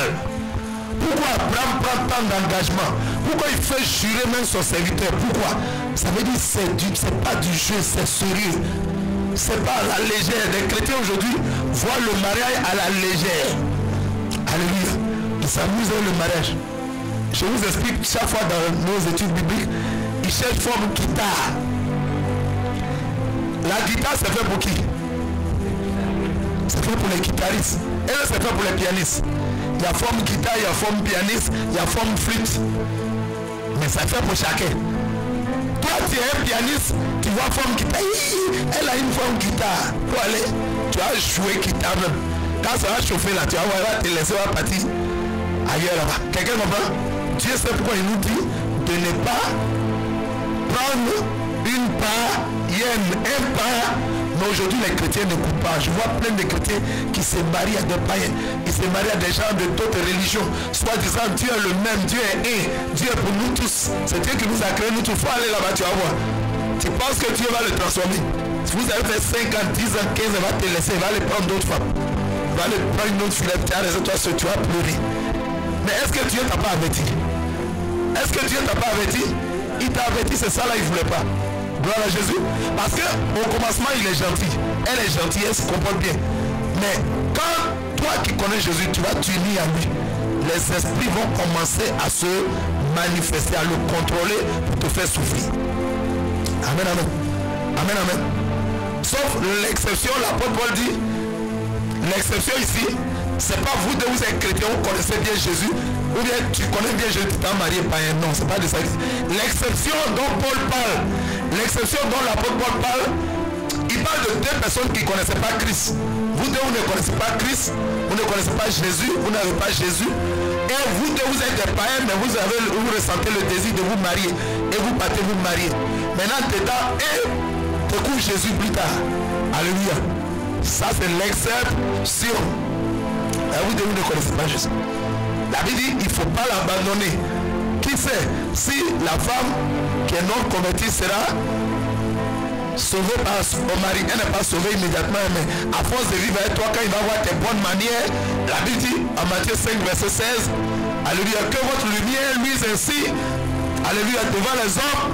Pourquoi Abraham prend tant d'engagement? Pourquoi il fait jurer même son serviteur? Pourquoi? Ça veut dire que c'est pas du jeu, c'est sérieux. C'est pas à la légère. Les chrétiens aujourd'hui voient le mariage à la légère. Alléluia. Ils s'amusent avec le mariage. Je vous explique chaque fois dans nos études bibliques, ils cherchent forme guitare. La guitare, c'est fait pour qui? C'est fait pour les guitaristes. Et là, c'est fait pour les pianistes. Il y a forme guitare, il y a forme pianiste, il y a forme flûte. Mais ça fait pour chacun. Toi, tu es un pianiste, tu vois forme guitare. Elle a une forme guitare. Pour aller, tu vas jouer guitare même. Quand ça va chauffer là, tu vas voir, te laisser partir ailleurs là-bas. Quelqu'un comprend? Dieu sait pourquoi il nous dit de ne pas prendre une part, il y a un part. Mais aujourd'hui, les chrétiens n'écoutent pas. Je vois plein de chrétiens qui se marient à des païens. Ils se marient à des gens de d'autres religions. Soit disant Dieu est le même, Dieu est un, Dieu est pour nous tous. C'est Dieu qui nous a créés, nous tous. Il faut aller là-bas, tu vas voir. Tu penses que Dieu va le transformer. Si vous avez fait 5 ans, 10 ans, 15 ans, il va te laisser, il va aller prendre d'autres femmes. Il va aller prendre une autre fille, tu as raison, toi, tu vas pleurer. Mais est-ce que Dieu t'a pas averti? Est-ce que Dieu t'a pas averti? Il t'a averti, c'est ça là, il ne voulait pas. Gloire à Jésus. Parce qu'au commencement, il est gentil. Elle est gentille, elle se comporte bien. Mais quand toi qui connais Jésus, tu vas t'unir à lui, les esprits vont commencer à se manifester, à le contrôler pour te faire souffrir. Amen, amen. Amen, amen. Sauf l'exception, l'apôtre Paul dit, l'exception ici, c'est pas vous deux, vous êtes chrétiens, vous connaissez bien Jésus, ou bien tu connais bien Jésus, tu t'es marié par un non, c'est pas de ça. L'exception dont Paul parle, l'exception dont l'apôtre Paul parle, il parle de deux personnes qui ne connaissaient pas Christ. Vous deux, vous ne connaissez pas Christ, vous ne connaissez pas Jésus, vous n'avez pas Jésus. Et vous deux, vous êtes des païens, mais vous ressentez le désir de vous marier. Et vous partez vous marier. Maintenant, dedans, et découvre Jésus plus tard. Alléluia. Ça, c'est l'exception. Et vous deux, vous ne connaissez pas Jésus. La Bible dit, il ne faut pas l'abandonner. Qui sait, si la femme qui est non convertie sera sauvée par son mari, elle n'est pas sauvée immédiatement, mais à force de vivre avec toi, quand il va voir tes bonnes manières, la Bible dit en Matthieu 5 verset 16, alléluia, que votre lumière luise ainsi, alléluia, devant les hommes,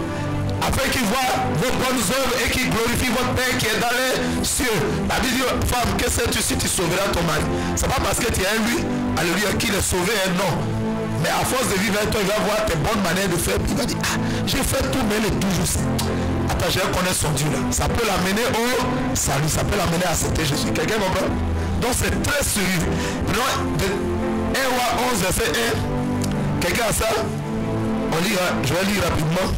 afin qu'ils voient vos bonnes œuvres et qu'ils glorifient votre Père qui est dans les cieux. La Bible dit, femme, que sais-tu si tu sauveras ton mari? C'est pas parce que tu es lui, alléluia, qu'il est sauvé, non. Mais à force de vivre avec toi, il va voir tes bonnes manières de faire. Il va dire, ah, j'ai fait tout, mais elle est toujours ça. Attends, je vais connaître son Dieu là. Ça peut l'amener au salut, ça peut l'amener à accepter Jésus. Quelqu'un comprend? Donc c'est très sérieux. Prenons de 1 roi 11, verset 1. Quelqu'un a ça? On lit, je vais lire rapidement.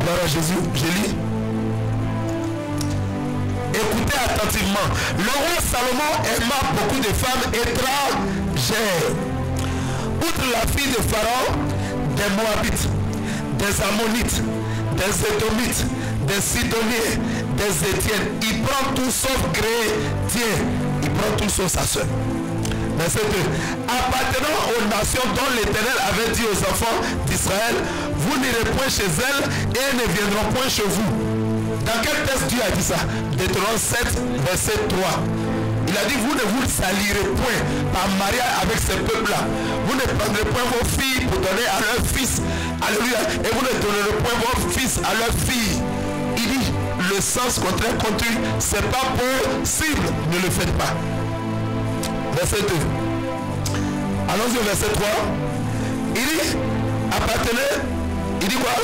Gloire à Jésus, je lis. Écoutez attentivement. Le roi Salomon aima beaucoup de femmes étrangères. Outre la fille de Pharaon, des Moabites, des Ammonites, des Édomites, des Sidoniens, des Étiennes. Il prend tout sauf chrétien. Il prend tout sauf sa soeur. Verset 2. Appartenant aux nations dont l'Éternel avait dit aux enfants d'Israël, vous n'irez point chez elles et elles ne viendront point chez vous. Dans quel texte Dieu a dit ça? Deutéronome 7, verset 3. Il a dit, vous ne vous salirez point par mariage avec ces peuples-là. Vous ne prendrez point vos filles pour donner à leurs fils. Alléluia. Et vous ne donnerez point vos fils à leurs filles. Il dit, le sens contraire contre lui, c'est pas possible. Ne le faites pas. Verset 2. Allons-y au verset 3. Il dit, appartenez, il dit quoi?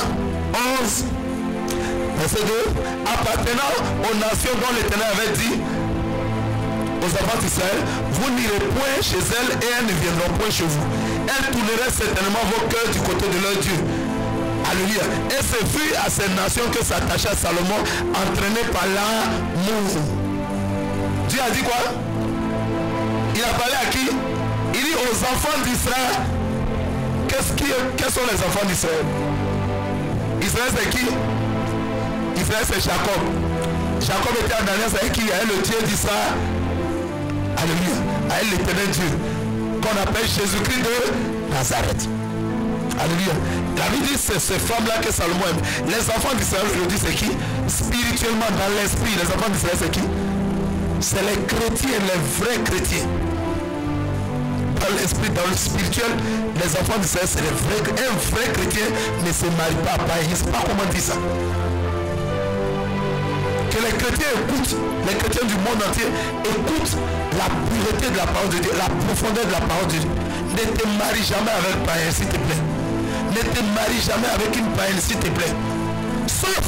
11. Verset 2. Appartenant aux nations dont l'Éternel avait dit aux enfants d'Israël, vous n'irez point chez elles et elles ne viendront point chez vous. Elles tourneraient certainement vos cœurs du côté de leur Dieu. Alléluia. Et ce fut à ces nations que s'attacha Salomon, entraîné par l'amour. Dieu a dit quoi? Il a parlé à qui? Il dit aux enfants d'Israël. Quels sont les enfants d'Israël? Israël c'est qui? Israël c'est Jacob. Jacob était en alliance avec qui? Avec le Dieu d'Israël. Alléluia. Avec l'éternel Dieu. Qu'on appelle Jésus-Christ de Nazareth. Alléluia. La Bible dit c'est ces femmes-là que Salomon aime. Les enfants d'Israël aujourd'hui c'est qui? Spirituellement dans l'esprit, les enfants d'Israël c'est qui? C'est les chrétiens, les vrais chrétiens. Dans l'esprit, dans le spirituel, les enfants d'Israël c'est les vrais. Un vrai chrétien ne se marie pas à païen. Je ne sais pas comment dire ça. Que les chrétiens écoutent, les chrétiens du monde entier écoutent la pureté de la parole de Dieu, la profondeur de la parole de Dieu. Ne te marie jamais avec un païen, s'il te plaît. Ne te marie jamais avec une païenne, s'il te plaît. Sauf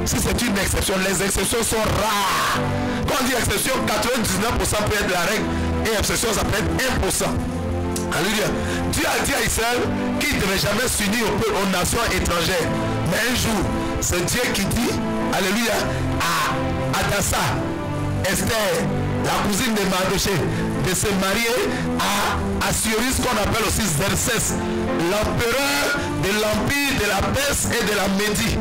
si c'est une exception. Les exceptions sont rares. Quand on dit exception, 99% peut être la règle. Et exception, ça peut être 1%. Alléluia. Dieu a dit à Israël qu'il ne devait jamais s'unir aux nations étrangères. Mais un jour, c'est Dieu qui dit, alléluia, à Adassa, Esther, la cousine de Mardoché, de se marier à Assuérus, qu'on appelle aussi Xerxès, l'empereur de l'empire de la Perse et de la Médie.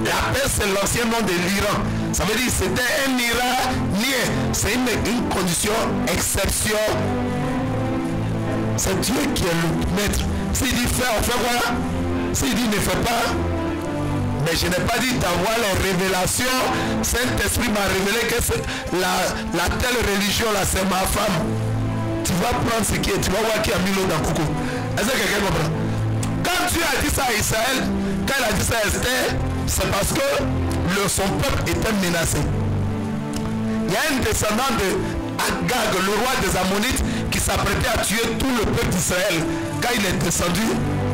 La Perse, c'est l'ancien nom de l'Iran. Ça veut dire que c'était un Iranien. C'est une condition exception. C'est Dieu qui est le maître. S'il dit fais, on fait quoi? S'il dit ne fais pas. Mais je n'ai pas dit d'avoir les révélations. Saint-Esprit m'a révélé que la telle religion là, c'est ma femme. Tu vas prendre ce qui est, tu vas voir qui a mis l'eau dans le coucou. Est-ce que quelqu'un comprend? Quand Dieu a dit ça à Israël, quand il a dit ça à Esther, c'est parce que son peuple était menacé. Il y a un descendant de Agag, le roi des Ammonites, qui s'apprêtait à tuer tout le peuple d'Israël. Quand il est descendu,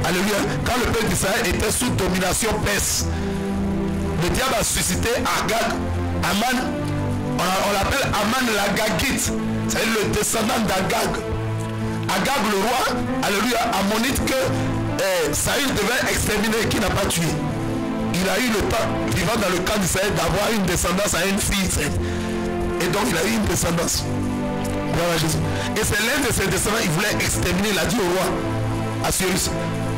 alléluia, quand le peuple d'Israël était sous domination perse, le diable a suscité Agag, Aman, on l'appelle Aman l'Agagite, c'est le descendant d'Agag. Agag le roi, alléluia, Ammonite que Saül devait exterminer, qui n'a pas tué. Il a eu le temps, vivant dans le camp d'Israël, d'avoir une descendance à une fille. Et donc il a eu une descendance. Voilà Jésus. Et c'est l'un de ses descendants, il voulait exterminer, il a dit au roi Assuérus,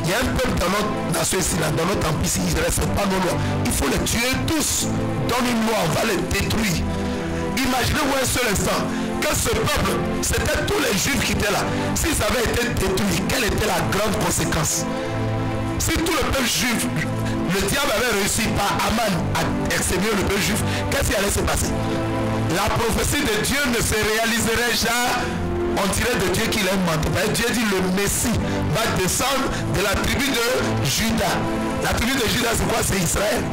il y a un peuple dans notre nation ici, là, dans notre empire ici, ils ne respectent pas nos lois. Il faut les tuer tous. Donne une loi, on va les détruire. Imaginez-vous un seul instant que ce peuple, c'était tous les juifs qui étaient là. S'ils avaient été détruits, quelle était la grande conséquence? Si tout le peuple juif, le diable avait réussi par Aman à exterminer le peuple juif, qu'est-ce qui allait se passer? La prophétie de Dieu ne se réaliserait jamais. On dirait de Dieu qu'il est menteur. Dieu dit le Messie va descendre de la tribu de Juda. La tribu de Juda, c'est quoi? C'est Israël.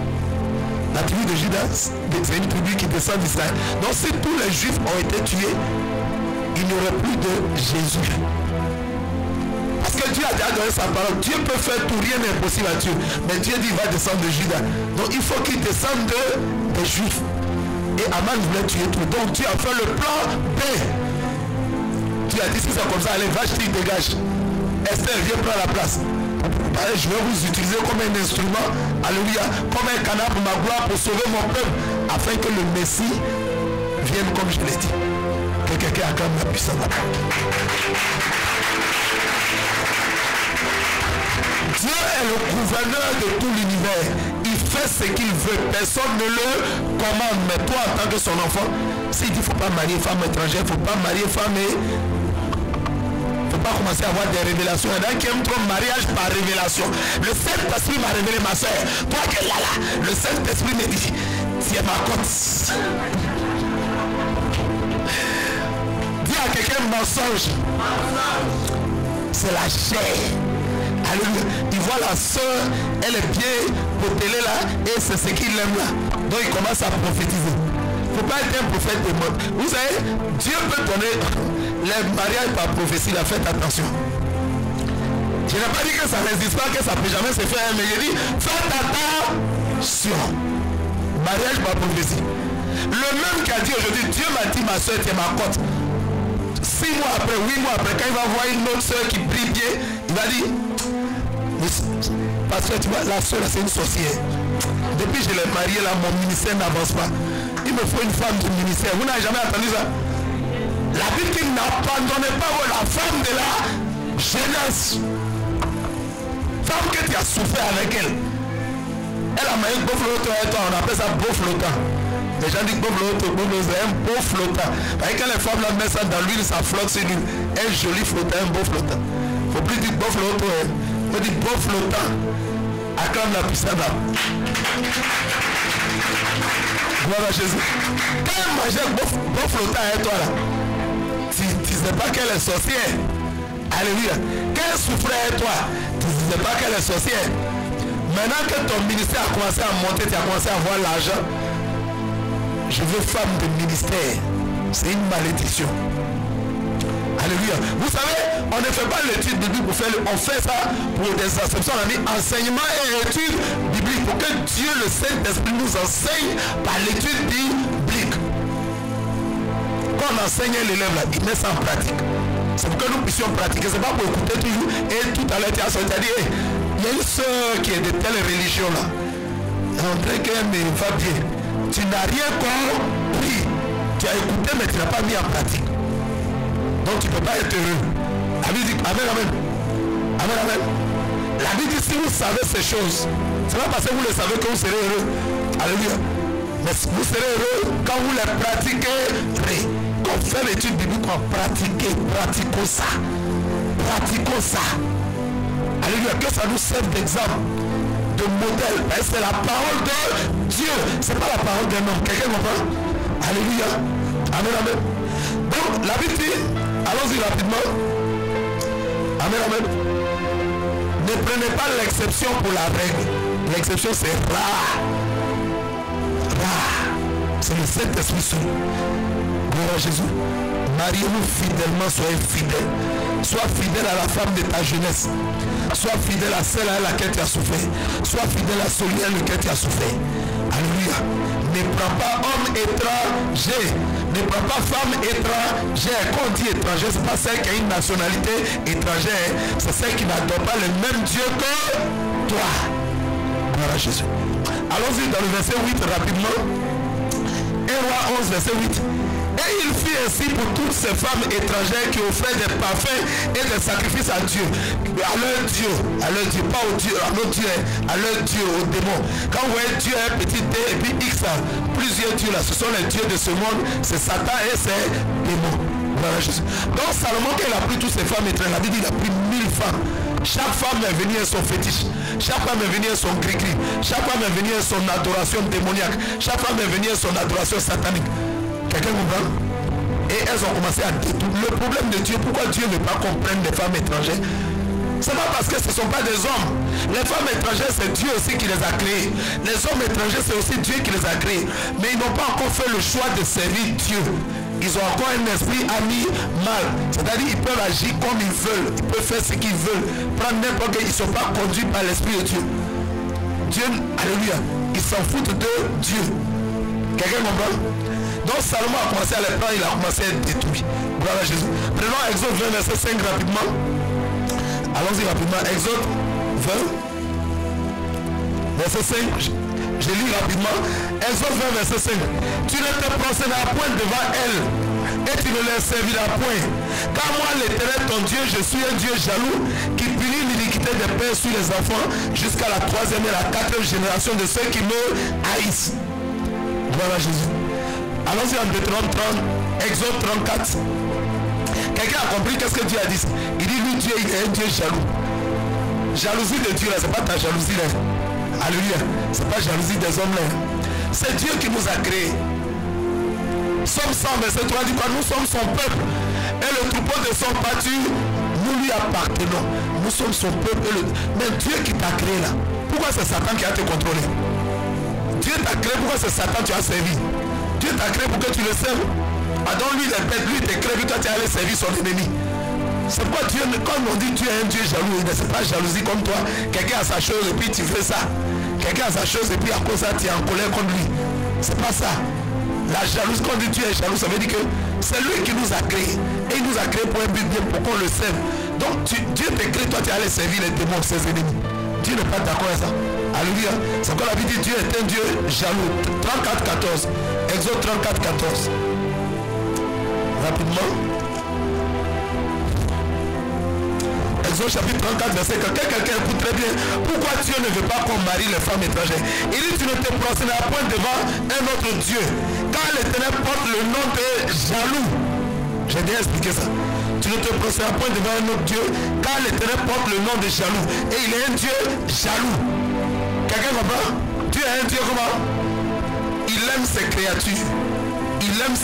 La tribu de Juda, c'est une tribu qui descend d'Israël. Donc si tous les juifs ont été tués, il n'y aurait plus de Jésus. Parce que Dieu a déjà donné sa parole. Dieu peut faire tout, rien n'est impossible à Dieu. Mais Dieu dit il va descendre de Juda. Donc il faut qu'il descende des juifs. Et Aman voulait tuer tout. Donc Dieu a fait le plan B. Dieu a dit si c'est comme ça, allez, vache, tu dégage. Esther, viens prendre la place. Allez, je vais vous utiliser comme un instrument, alléluia, comme un canard pour ma gloire, pour sauver mon peuple, afin que le Messie vienne comme je l'ai dit. Que quelqu'un acclame la puissance. Dieu est le gouverneur de tout l'univers. Il fait ce qu'il veut. Personne ne le commande. Mais toi, en tant que son enfant, s'il dit qu'il ne faut pas marier femme étrangère, il ne faut pas marier femme et... Il ne faut pas commencer à avoir des révélations. Il y en a qui aiment trop mariage par révélation. Le Saint-Esprit m'a révélé ma soeur. Toi qui es là, le Saint-Esprit me dit, tu es ma côte. Dis à quelqu'un mensonge. C'est la chair. Alléluia. Il voit la soeur, elle est bien potelée là, et c'est ce qu'il aime là. Donc il commence à prophétiser. Il ne faut pas être un prophète de mode. Vous savez, Dieu peut donner les mariages par prophétie, là, faites attention. Je n'ai pas dit que ça n'existe pas, que ça ne peut jamais se faire, mais j'ai dit, faites attention. Mariage par prophétie. Le même qui a dit aujourd'hui, Dieu m'a dit, ma soeur, tu es ma côte. 6 mois après, 8 mois après, quand il va voir une autre soeur qui brille bien, il va dire, parce que tu vois, la soeur, c'est une sorcière. Depuis que je l'ai mariée, là, mon ministère n'avance pas. Il me faut une femme du ministère. Vous n'avez jamais entendu ça? La Bible dit, n'abandonnez pas la femme de la jeunesse. Femme que tu as souffert avec elle. Elle a marié beau flottant et toi, on appelle ça beau flottant. Les gens disent beau flottant, c'est un beau flottant. Parce que quand les femmes là mettent ça dans l'huile, ça flotte sur l'huile. Un joli flottant, un beau flottant. Il ne faut plus dire beau flottant. Il faut dire beau flottant. Acclame la puissance. Gloire à Jésus. Quand elle mangeait beau flottant avec toi là, tu ne disais pas qu'elle est sorcière. Alléluia. Quand elle souffrait avec toi, tu ne disais pas qu'elle est sorcière. Maintenant que ton ministère a commencé à monter, tu as commencé à avoir l'argent. Je veux femme de ministère. C'est une malédiction. Alléluia. Vous savez, on ne fait pas l'étude biblique pour faire, on fait ça pour des acceptions. On a mis enseignement et étude biblique pour que Dieu, le Saint-Esprit, nous enseigne par l'étude biblique. Quand on enseigne l'élève là, il met ça en pratique. C'est pour que nous puissions pratiquer. C'est pas pour écouter toujours. Et tout à l'heure, tu as dit, hey, il y a une soeur qui est de telle religion là. On dirait qu'elle me va bien. Tu n'as rien compris. Tu as écouté, mais tu n'as pas mis en pratique. Donc tu ne peux pas être heureux. La Bible dit amen, amen. Amen, amen. La Bible dit si vous savez ces choses, c'est pas parce que vous le savez que vous serez heureux. Alléluia. Mais vous serez heureux quand vous les pratiquerez. Quand on fait l'étude biblique, on pratiquons ça. Pratiquons ça. Alléluia. Que ça nous serve d'exemple, de modèle. C'est la parole de Dieu. Ce n'est pas la parole d'un homme. Quelqu'un comprend? Alléluia. Amen, amen. Donc la Bible dit, allons-y rapidement. Amen, amen. Ne prenez pas l'exception pour la règle. L'exception c'est rare. Rare. C'est le Saint-Esprit seul. Gloire à Jésus. Mariez-vous fidèlement, soyez fidèles. Sois fidèle à la femme de ta jeunesse. Sois fidèle à celle à laquelle tu as souffert. Sois fidèle à celui à lequel tu as souffert. Alléluia. Ne prends pas homme étranger. Ne prends pas femme étrangère. Quand on dit étranger, ce n'est pas celle qui a une nationalité étrangère. C'est celle qui n'adore pas le même Dieu que toi. Gloire à Jésus. Allons-y dans le verset 8 rapidement. 1 Roi 11, verset 8. Et il fit ainsi pour toutes ces femmes étrangères qui offraient des parfums et des sacrifices à Dieu. À leur Dieu, pas au Dieu, à notre Dieu, à leur Dieu, au démon. Quand vous voyez Dieu, un petit D et puis X, plusieurs dieux là, ce sont les dieux de ce monde, c'est Satan et ses démons. Voilà Jésus. Donc Salomon, quand il a pris toutes ces femmes étrangères, la Bible dit il a pris 1000 femmes. Chaque femme est venue à son fétiche. Chaque femme est venue à son gris-gris. Chaque femme est venue à son adoration démoniaque. Chaque femme est venue à son adoration satanique. Quelqu'un comprend? Et elles ont commencé à détourner. Le problème de Dieu, pourquoi Dieu ne veut pas qu'on prenne des femmes étrangères? C'est pas parce que ce ne sont pas des hommes. Les femmes étrangères, c'est Dieu aussi qui les a créées. Les hommes étrangers, c'est aussi Dieu qui les a créés. Mais ils n'ont pas encore fait le choix de servir Dieu. Ils ont encore un esprit animal. C'est-à-dire qu'ils peuvent agir comme ils veulent. Ils peuvent faire ce qu'ils veulent. Prendre n'importe quoi. Ils ne sont pas conduits par l'esprit de Dieu. Dieu, alléluia. Ils s'en foutent de Dieu. Quelqu'un comprend? Donc Salomon a commencé à les prendre, il a commencé à être détruit. Gloire à Jésus. Prenons Exode 20, verset 5 rapidement. Allons-y rapidement. Exode 20, verset 5. Je lis rapidement. Exode 20, verset 5. Tu ne te prosterneras point devant elle, et tu ne les serviras point. Car moi, l'Éternel, ton Dieu, je suis un Dieu jaloux, qui punit l'iniquité des pères sur les enfants, jusqu'à la 3e et la 4e génération de ceux qui me haïssent. Gloire à Jésus. Allons-y en Deutéronome 30, Exode 34. Quelqu'un a compris qu'est-ce que Dieu a dit? Il dit lui Dieu, il est un Dieu jaloux. Jalousie de Dieu là, c'est pas ta jalousie là. Alléluia. C'est pas jalousie des hommes là. C'est Dieu qui nous a créés. Somme 100, verset 3 dit quoi? Nous sommes son peuple. Et le troupeau de son pâture, nous lui appartenons. Nous sommes son peuple. Mais Dieu qui t'a créé là. Pourquoi c'est Satan qui a te contrôlé? Dieu t'a créé, pourquoi c'est Satan qui a servi? Dieu t'a créé pour que tu le serves. Pardon, lui il est bête, lui il t'a créé, toi tu es allé servir son ennemi. C'est pourquoi Dieu, comme on dit Dieu est un Dieu jaloux, il ne sait pas jalousie comme toi. Quelqu'un a sa chose et puis tu fais ça. Quelqu'un a sa chose et puis à cause de ça tu es en colère contre lui. C'est pas ça. La jalousie, quand on dit Dieu est jaloux, ça veut dire que c'est lui qui nous a créés. Et il nous a créés pour un but bien, pour qu'on le serve. Donc Dieu t'a créé, toi tu es allé servir les démons, ses ennemis. Dieu n'est pas d'accord avec ça. Alléluia. C'est quoi la Bible dit? Dieu est un Dieu jaloux. 34, 14. Exode 34, 14. Rapidement. Exode chapitre 34, verset 4. Quelqu'un écoute très bien. Pourquoi Dieu ne veut pas qu'on marie les femmes étrangères? Il dit tu ne te prosterneras point devant un autre Dieu. Car l'Éternel porte le nom de jaloux. J'ai bien expliqué ça. Tu ne te prosterneras point devant un autre Dieu. Car l'Éternel porte le nom de jaloux. Et il est un Dieu jaloux. Quelqu'un comprend? Dieu est un Dieu comment? Il aime ses créatures. Il aime,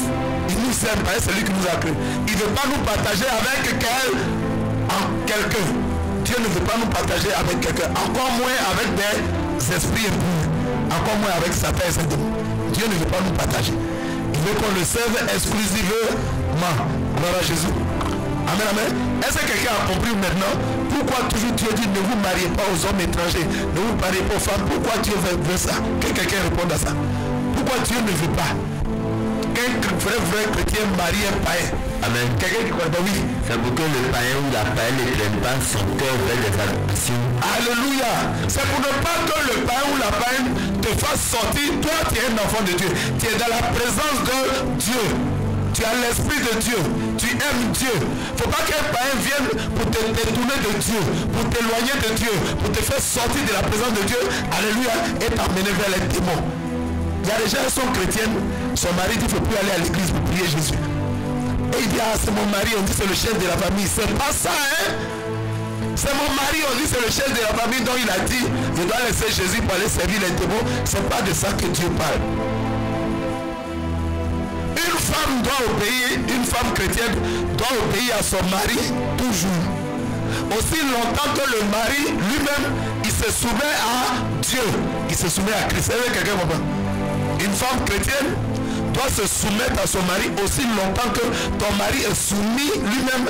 il nous aime, c'est lui qui nous a créé. Il ne veut pas nous partager avec quelqu'un. Dieu ne veut pas nous partager avec quelqu'un. Encore moins avec des esprits impurs. Encore moins avec Satan et ses démons. Dieu ne veut pas nous partager. Il veut qu'on le serve exclusivement. Gloire à Jésus. Amen, amen. Est-ce que quelqu'un a compris maintenant pourquoi toujours Dieu dit ne vous mariez pas aux hommes étrangers, ne vous mariez pas aux femmes? Pourquoi Dieu veut ça? Que quelqu'un réponde à ça. Pourquoi Dieu ne veut pas qu'un vrai chrétien marie un païen? Amen. Quelqu'un qui croit? Oui. C'est pour que le païen ou la païenne ne traîne pas son cœur vers des addictions. Alléluia. C'est pour ne pas que le païen ou la païenne te fasse sortir. Toi, tu es un enfant de Dieu. Tu es dans la présence de Dieu. Tu as l'esprit de Dieu. Tu aimes Dieu. Il ne faut pas qu'un païen vienne pour te détourner de Dieu, pour t'éloigner de Dieu, pour te faire sortir de la présence de Dieu. Alléluia. Et t'emmener vers les démons. Il y a des gens qui sont chrétiennes. Son mari dit qu'il ne faut plus aller à l'église pour prier Jésus. Et il dit, ah, c'est mon mari. On dit c'est le chef de la famille. C'est pas ça, hein. C'est mon mari, on dit c'est le chef de la famille dont il a dit je dois laisser Jésus pour aller servir les démons. C'est pas de ça que Dieu parle. Une femme doit obéir, une femme chrétienne doit obéir à son mari toujours. Aussi longtemps que le mari lui-même, il se soumet à Dieu. Il se soumet à Christ. Est-ce que quelqu'un comprend? Une femme chrétienne doit se soumettre à son mari aussi longtemps que ton mari est soumis lui-même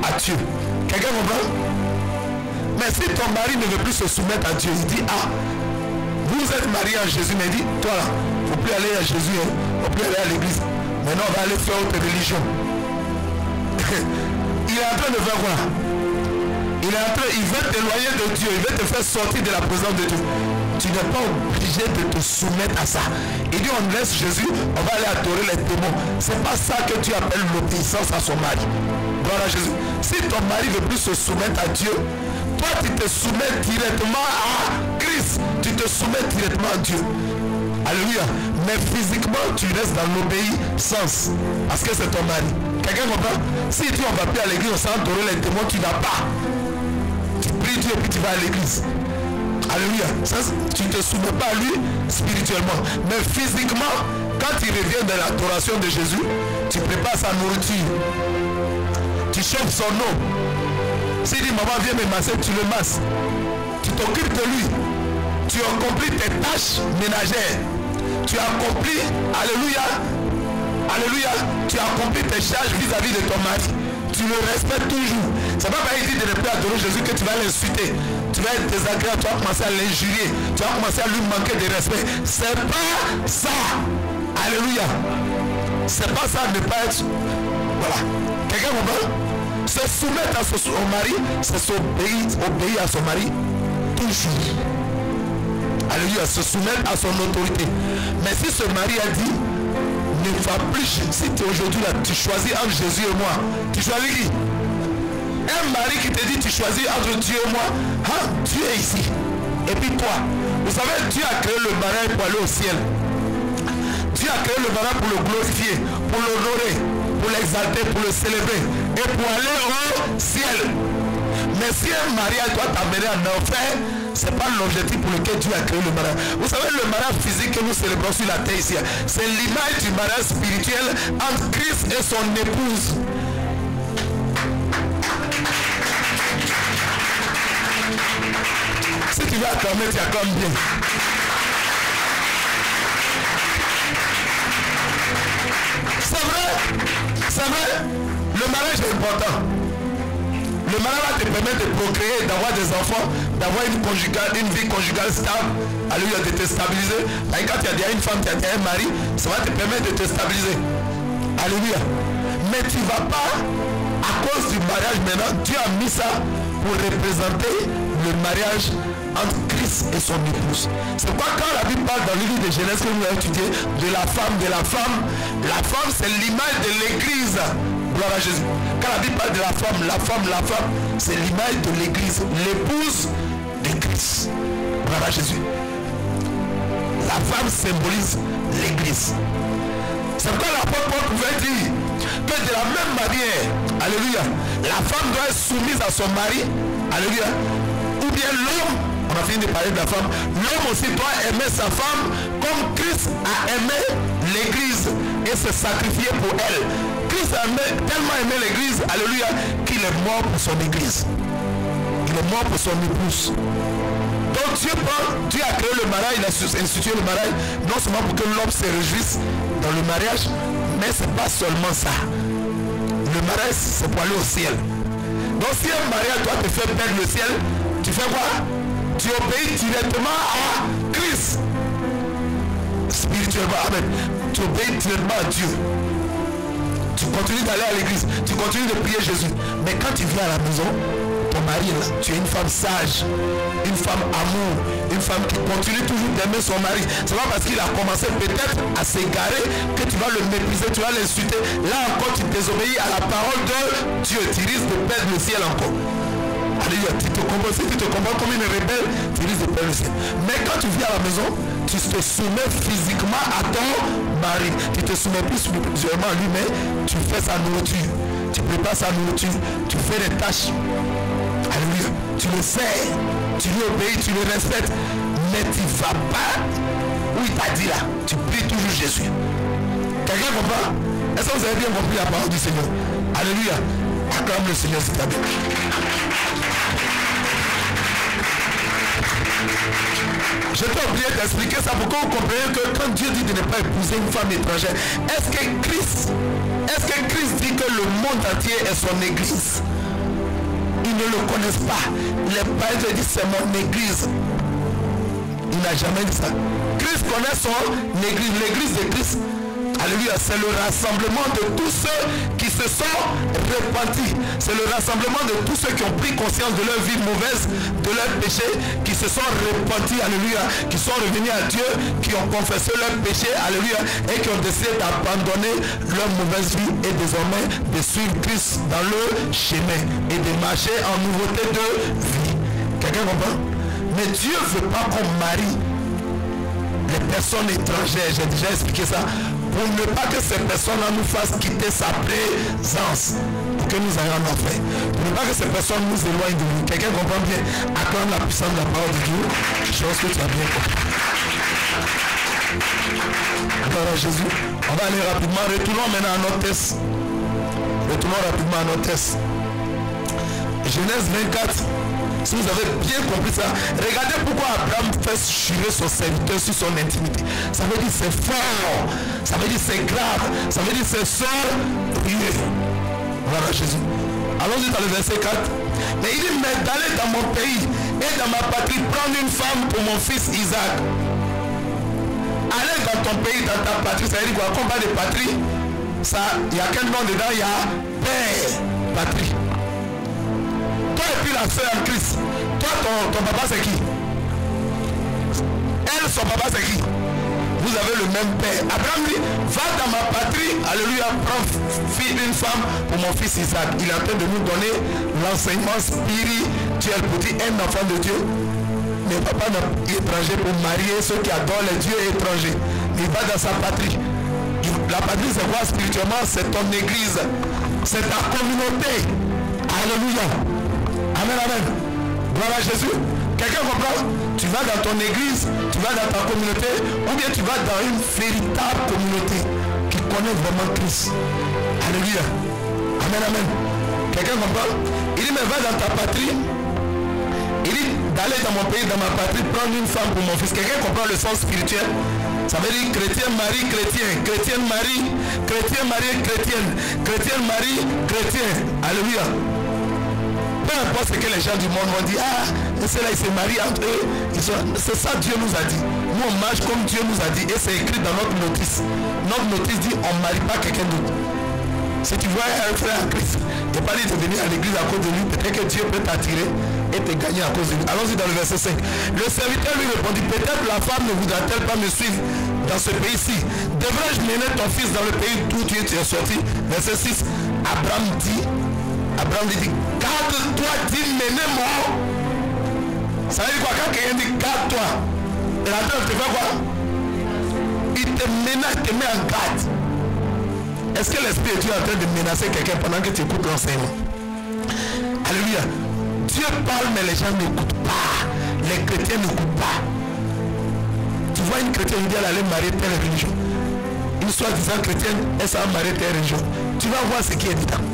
à Dieu. Quelqu'un comprend? Mais si ton mari ne veut plus se soumettre à Dieu, il dit, ah, vous êtes marié à Jésus, mais il dit, toi là, il ne faut plus aller à Jésus, il ne faut plus aller à l'église. Maintenant, on va aller faire autre religion. Il est en train de faire quoi? Il veut t'éloigner de Dieu, il veut te faire sortir de la présence de Dieu. Tu n'es pas obligé de te soumettre à ça. Il dit, on laisse Jésus, on va aller adorer les démons. C'est pas ça que tu appelles l'obéissance à son mari. Gloire à Jésus. Si ton mari ne veut plus se soumettre à Dieu, toi tu te soumets directement à Christ. Tu te soumets directement à Dieu. Alléluia. Mais physiquement, tu restes dans l'obéissance. Parce que c'est ton mari. Quelqu'un comprend? Si tu on va plus à l'église, on s'en adorer les démons, tu n'as pas. Tu pries Dieu et puis tu vas à l'église. Alléluia. Ça, tu ne te soumets pas à lui spirituellement. Mais physiquement, quand il revient de l'adoration de Jésus, tu prépares sa nourriture. Tu chauffes son eau. S'il dit maman viens me masser, tu le masses. Tu t'occupes de lui. Tu accomplis tes tâches ménagères. Tu accomplis, alléluia, alléluia, tu accomplis tes charges vis-à-vis de ton mari. Tu le respectes toujours. C'est pas parce qu'il dit de ne plus adorer Jésus que tu vas l'insulter. Tu vas être désagréable, tu vas commencer à l'injurier. Tu vas commencer à lui manquer de respect. C'est pas ça. Alléluia. C'est pas ça de ne pas être. Voilà. Quelqu'un comprend? Se soumettre à son mari, c'est obéir à son mari toujours. Alléluia, se soumettre à son autorité. Mais si ce mari a dit, ne va plus, si tu es aujourd'hui là, tu choisis entre Jésus et moi, tu choisis qui? Un mari qui te dit, tu choisis entre Dieu et moi, hein, Dieu est ici. Et puis toi, vous savez, Dieu a créé le mariage pour aller au ciel. Dieu a créé le mariage pour le glorifier, pour l'honorer, pour l'exalter, pour le célébrer et pour aller au ciel. Mais si un mariage doit t'amener en enfer, ce n'est pas l'objectif pour lequel Dieu a créé le mariage. Vous savez, le mariage physique que nous célébrons sur la terre ici, c'est l'image du mariage spirituel entre Christ et son épouse. Si tu veux acclamer, tu acclames bien. C'est vrai, le mariage est important. Le mariage va te permettre de procréer, d'avoir des enfants, d'avoir une vie conjugale stable, alléluia, de te stabiliser. Et quand tu as déjà une femme, tu as déjà un mari, ça va te permettre de te stabiliser. Alléluia. Mais tu ne vas pas, à cause du mariage maintenant, Dieu a mis ça pour représenter le mariage entre Christ et son épouse. C'est pourquoi quand la Bible parle dans le livre de Genèse que nous avons étudié, de la femme, la femme c'est l'image de l'église. Gloire à Jésus. Quand la Bible parle de la femme, c'est l'image de l'église, l'épouse de Christ. Gloire à Jésus. La femme symbolise l'église. C'est pourquoi l'apôtre Paul pouvait dire que de la même manière, alléluia, la femme doit être soumise à son mari, alléluia, ou bien l'homme, on a fini de parler de la femme, l'homme aussi doit aimer sa femme comme Christ a aimé l'église et se sacrifier pour elle. Christ a tellement aimé l'église, alléluia, qu'il est mort pour son église. Il est mort pour son épouse. Donc Dieu a créé le mariage, il a institué le mariage, non seulement pour que l'homme se réjouisse dans le mariage, mais ce n'est pas seulement ça. Le mariage, c'est pour aller au ciel. Donc si un mariage doit te faire perdre le ciel, tu fais quoi? Tu obéis directement à Christ. Spirituellement, amen. Tu obéis directement à Dieu. tu continues d'aller à l'église, tu continues de prier Jésus. Mais quand tu viens à la maison, ton mari là, tu es une femme sage, une femme amour, une femme qui continue toujours d'aimer son mari. C'est pas parce qu'il a commencé peut-être à s'égarer que tu vas le mépriser, tu vas l'insulter. Là encore, tu désobéis à la parole de Dieu. Tu risques de perdre le ciel encore. Alléluia. Si tu te comportes comme une rebelle, tu risques de perdre le ciel. Mais quand tu viens à la maison, tu te soumets physiquement à ton mari. Tu te soumets plus seulement à lui, mais tu fais sa nourriture. Tu prépares sa nourriture. Tu fais des tâches. Alléluia. Tu le sais. Tu lui obéis, tu le respectes. Mais tu ne vas pas où il t'a dit là. Tu pries toujours Jésus. Quelqu'un comprend? Est-ce que vous avez bien compris la parole du Seigneur? Alléluia. Acclame le Seigneur s'il te plaît. Je t'ai oublié d'expliquer ça pour que vous compreniez que quand Dieu dit de ne pas épouser une femme étrangère, est-ce que Christ dit que le monde entier est son église? Ils ne le connaissent pas. Les païens disent c'est mon église. Il n'a jamais dit ça. Christ connaît son église, l'église de Christ. Alléluia, c'est le rassemblement de tous ceux qui se sont repentis. C'est le rassemblement de tous ceux qui ont pris conscience de leur vie mauvaise, de leur péché, qui se sont repentis, alléluia, qui sont revenus à Dieu, qui ont confessé leur péché, alléluia, et qui ont décidé d'abandonner leur mauvaise vie et désormais de suivre Christ dans le chemin et de marcher en nouveauté de vie. Quelqu'un comprend? Mais Dieu ne veut pas qu'on marie les personnes étrangères. J'ai déjà expliqué ça. Pour ne pas que ces personnes-là nous fassent quitter sa présence, pour que nous ayons en enfer. Pour ne pas que ces personnes nous éloignent de nous. Quelqu'un comprend bien? Acclame la puissance de la parole de Dieu. Je pense que tu as bien compris. Gloire à Jésus. On va aller rapidement. Retournons maintenant à notre texte. Retournons rapidement à notre texte. Genèse 24. Si vous avez bien compris ça, regardez pourquoi Abraham fait jurer son serviteur sur son intimité. Ça veut dire c'est fort, ça veut dire c'est grave, ça veut dire c'est sérieux. Voilà Jésus. Allons-y dans le verset 4. Mais il dit, mais d'aller dans mon pays et dans ma patrie, prendre une femme pour mon fils Isaac. Aller dans ton pays, dans ta patrie, ça veut dire quoi? Combat de patrie, il n'y a qu'un nom dedans, il y a père, patrie. Toi et puis la soeur en Christ. Toi, ton papa c'est qui? Elle, son papa c'est qui? Vous avez le même père. Abraham dit, va dans ma patrie, alléluia, prends une femme pour mon fils Isaac. Il est en train de nous donner l'enseignement spirituel pour dire un enfant de Dieu. Mais papa n'est étranger pour marier ceux qui adorent les dieux étrangers. Il va dans sa patrie. La patrie c'est quoi spirituellement? C'est ton église. C'est ta communauté. Alléluia. Amen, amen. Gloire à Jésus. Quelqu'un comprend? Tu vas dans ton église, tu vas dans ta communauté, ou bien tu vas dans une véritable communauté qui connaît vraiment Christ. Alléluia. Amen, amen. Quelqu'un comprend? Il dit, mais va dans ta patrie. Il dit d'aller dans mon pays, dans ma patrie, prendre une femme pour mon fils. Quelqu'un comprend le sens spirituel? Ça veut dire chrétien, Marie, chrétien, chrétienne, Marie, chrétien, Marie, chrétienne, chrétienne, Marie, chrétien. Alléluia. Peu importe ce que les gens du monde vont dire, ah, c'est là, ils se marient entre eux. C'est ça Dieu nous a dit. Nous on marche comme Dieu nous a dit. Et c'est écrit dans notre notice. Notre notice dit, on ne marie pas quelqu'un d'autre. Si tu vois un frère en Christ, tu n'es pas dit de venir à l'église à cause de lui, peut-être que Dieu peut t'attirer et te gagner à cause de lui. Allons-y dans le verset 5. Le serviteur lui répondit, peut-être la femme ne voudra-t-elle pas me suivre dans ce pays-ci? Devrais-je mener ton fils dans le pays d'où tu es sorti? Verset 6. Abraham dit, garde-toi, dit menez-moi. Ça veut dire quoi? Quand quelqu'un dit garde-toi, et la terre te fait quoi? Il te menace, il te met en garde. Est-ce que l'Esprit de Dieu est en train de menacer quelqu'un pendant que tu écoutes l'enseignement? Alléluia. Dieu parle mais les gens n'écoutent pas. Les chrétiens n'écoutent pas. Tu vois une chrétienne dire elle allait marier telle religion. Une soi-disant chrétienne, elle s'en marier telle religion. Tu vas voir ce qui est dedans.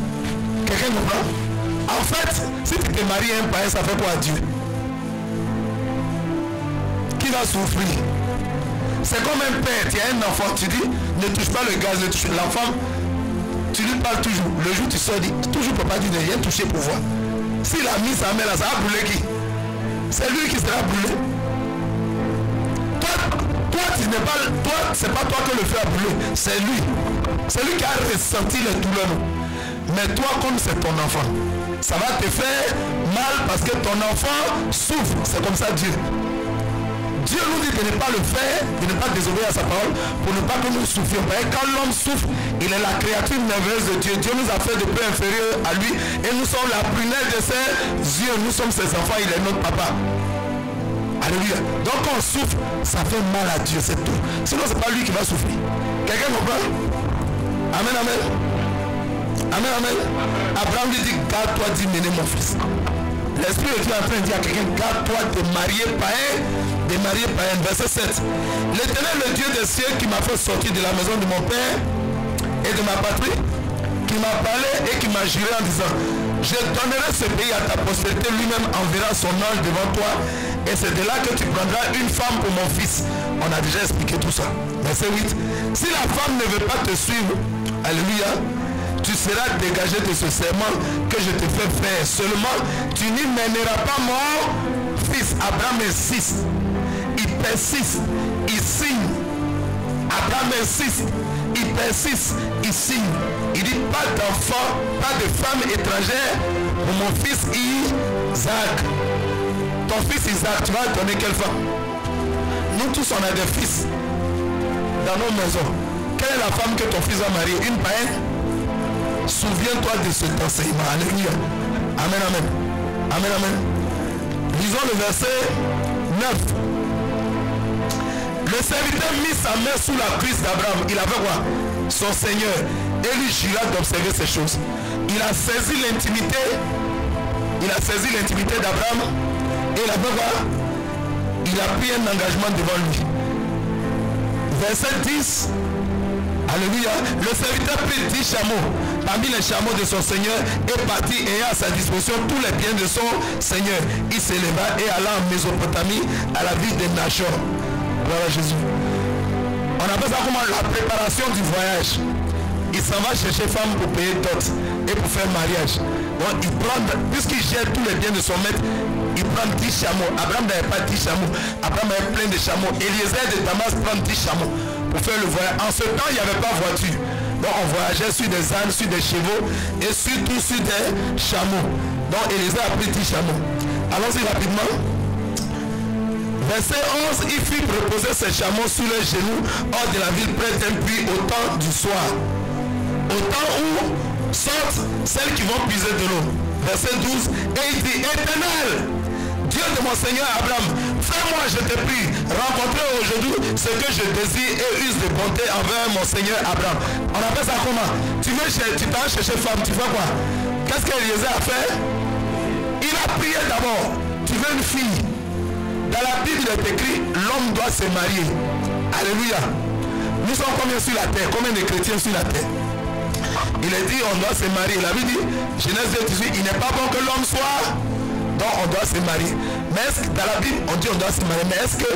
Quelqu'un comprend? En fait, si tu te maries à un païen, ça fait quoi à Dieu? Qui va souffrir? C'est comme un père, tu as un enfant, tu dis, ne touche pas le gaz, ne touche pas l'enfant. Tu lui parles toujours. Le jour où tu sors, dis, toujours papa dit de rien toucher pour voir. S'il a mis sa main là, ça va brûler qui? C'est lui qui sera brûlé. Toi, Toi, c'est pas toi que le feu a brûlé, c'est lui. C'est lui qui a ressenti les douleurs. Mais toi, comme c'est ton enfant, ça va te faire mal parce que ton enfant souffre. C'est comme ça Dieu. Dieu nous dit de ne pas le faire, de ne pas désobéir à sa parole, pour ne pas que nous souffrions. Quand l'homme souffre, il est la créature merveilleuse de Dieu. Dieu nous a fait de peu inférieur à lui et nous sommes la prunelle de ses yeux. Nous sommes ses enfants, il est notre papa. Alléluia. Donc quand on souffre, ça fait mal à Dieu, c'est tout. Sinon, c'est pas lui qui va souffrir. Quelqu'un comprend? Amen, amen. Amen, amen. Abraham lui dit, garde-toi d'hyméner mon fils. L'Esprit de Dieu est en train de dire à quelqu'un, garde-toi de marier païen, de marier païen. Verset 7. L'Éternel, le Dieu des cieux, qui m'a fait sortir de la maison de mon père et de ma patrie, qui m'a parlé et qui m'a juré en disant, je donnerai ce pays à ta postérité, lui-même enverra son ange devant toi, et c'est de là que tu prendras une femme pour mon fils. On a déjà expliqué tout ça. Verset 8. Si la femme ne veut pas te suivre, alléluia, tu seras dégagé de ce serment que je te fais faire. Seulement, tu n'y mèneras pas mon fils. Abraham insiste. Il persiste. Il signe. Abraham insiste. Il persiste. Il signe. Il dit pas d'enfant, pas de femme étrangère pour mon fils Isaac. Ton fils Isaac, tu vas donner quelle femme? Nous tous, on a des fils dans nos maisons. Quelle est la femme que ton fils va marier? Une païenne? Souviens-toi de cet enseignement. Alléluia. Amen, amen. Amen, amen. Lisons le verset 9. Le serviteur mit sa main sous la cuisse d'Abraham. Il avait quoi? Son Seigneur. Et lui jura d'observer ces choses. Il a saisi l'intimité. Il a saisi l'intimité d'Abraham. Et il a fait quoi? Il a pris un engagement devant lui. Verset 10. Alléluia. Le serviteur prit 10 chameaux parmi les chameaux de son Seigneur et partit ayant à sa disposition tous les biens de son Seigneur. Il s'éleva et alla en Mésopotamie à la ville de Nachor. Voilà Jésus. On appelle ça comment? La préparation du voyage. Il s'en va chercher femme pour payer dot et pour faire mariage. Donc il prend, puisqu'il gère tous les biens de son maître, il prend 10 chameaux. Abraham n'avait pas 10 chameaux. Abraham avait plein de chameaux. Eliezer de Damas prend 10 chameaux pour faire le voyage. En ce temps, il n'y avait pas de voiture. Donc on voyageait sur des ânes, sur des chevaux et surtout sur des chameaux. Donc Eliezer a pris 10 chameaux. Allons-y rapidement. Verset 11, il fit reposer ses chameaux sous les genoux hors de la ville près d'un puits au temps du soir. Au temps où sortent celles qui vont puiser de l'eau. Verset 12, et il dit, Éternel, Dieu de mon Seigneur Abraham, fais-moi, je te prie, rencontrer aujourd'hui ce que je désire et use de bonté envers mon Seigneur Abraham. On appelle ça comment? Tu t'en chercher femme, tu fais quoi? Qu'est-ce qu'Eliezer a fait? Il a prié d'abord. Tu veux une fille? Dans la Bible, il est écrit, l'homme doit se marier. Alléluia. Nous sommes combien sur la terre? Combien de chrétiens sur la terre? Il est dit, on doit se marier. La Bible dit, Genèse 18, il n'est pas bon que l'homme soit, donc on doit se marier. Mais est-ce que dans la Bible, on dit on doit se marier, mais est-ce que,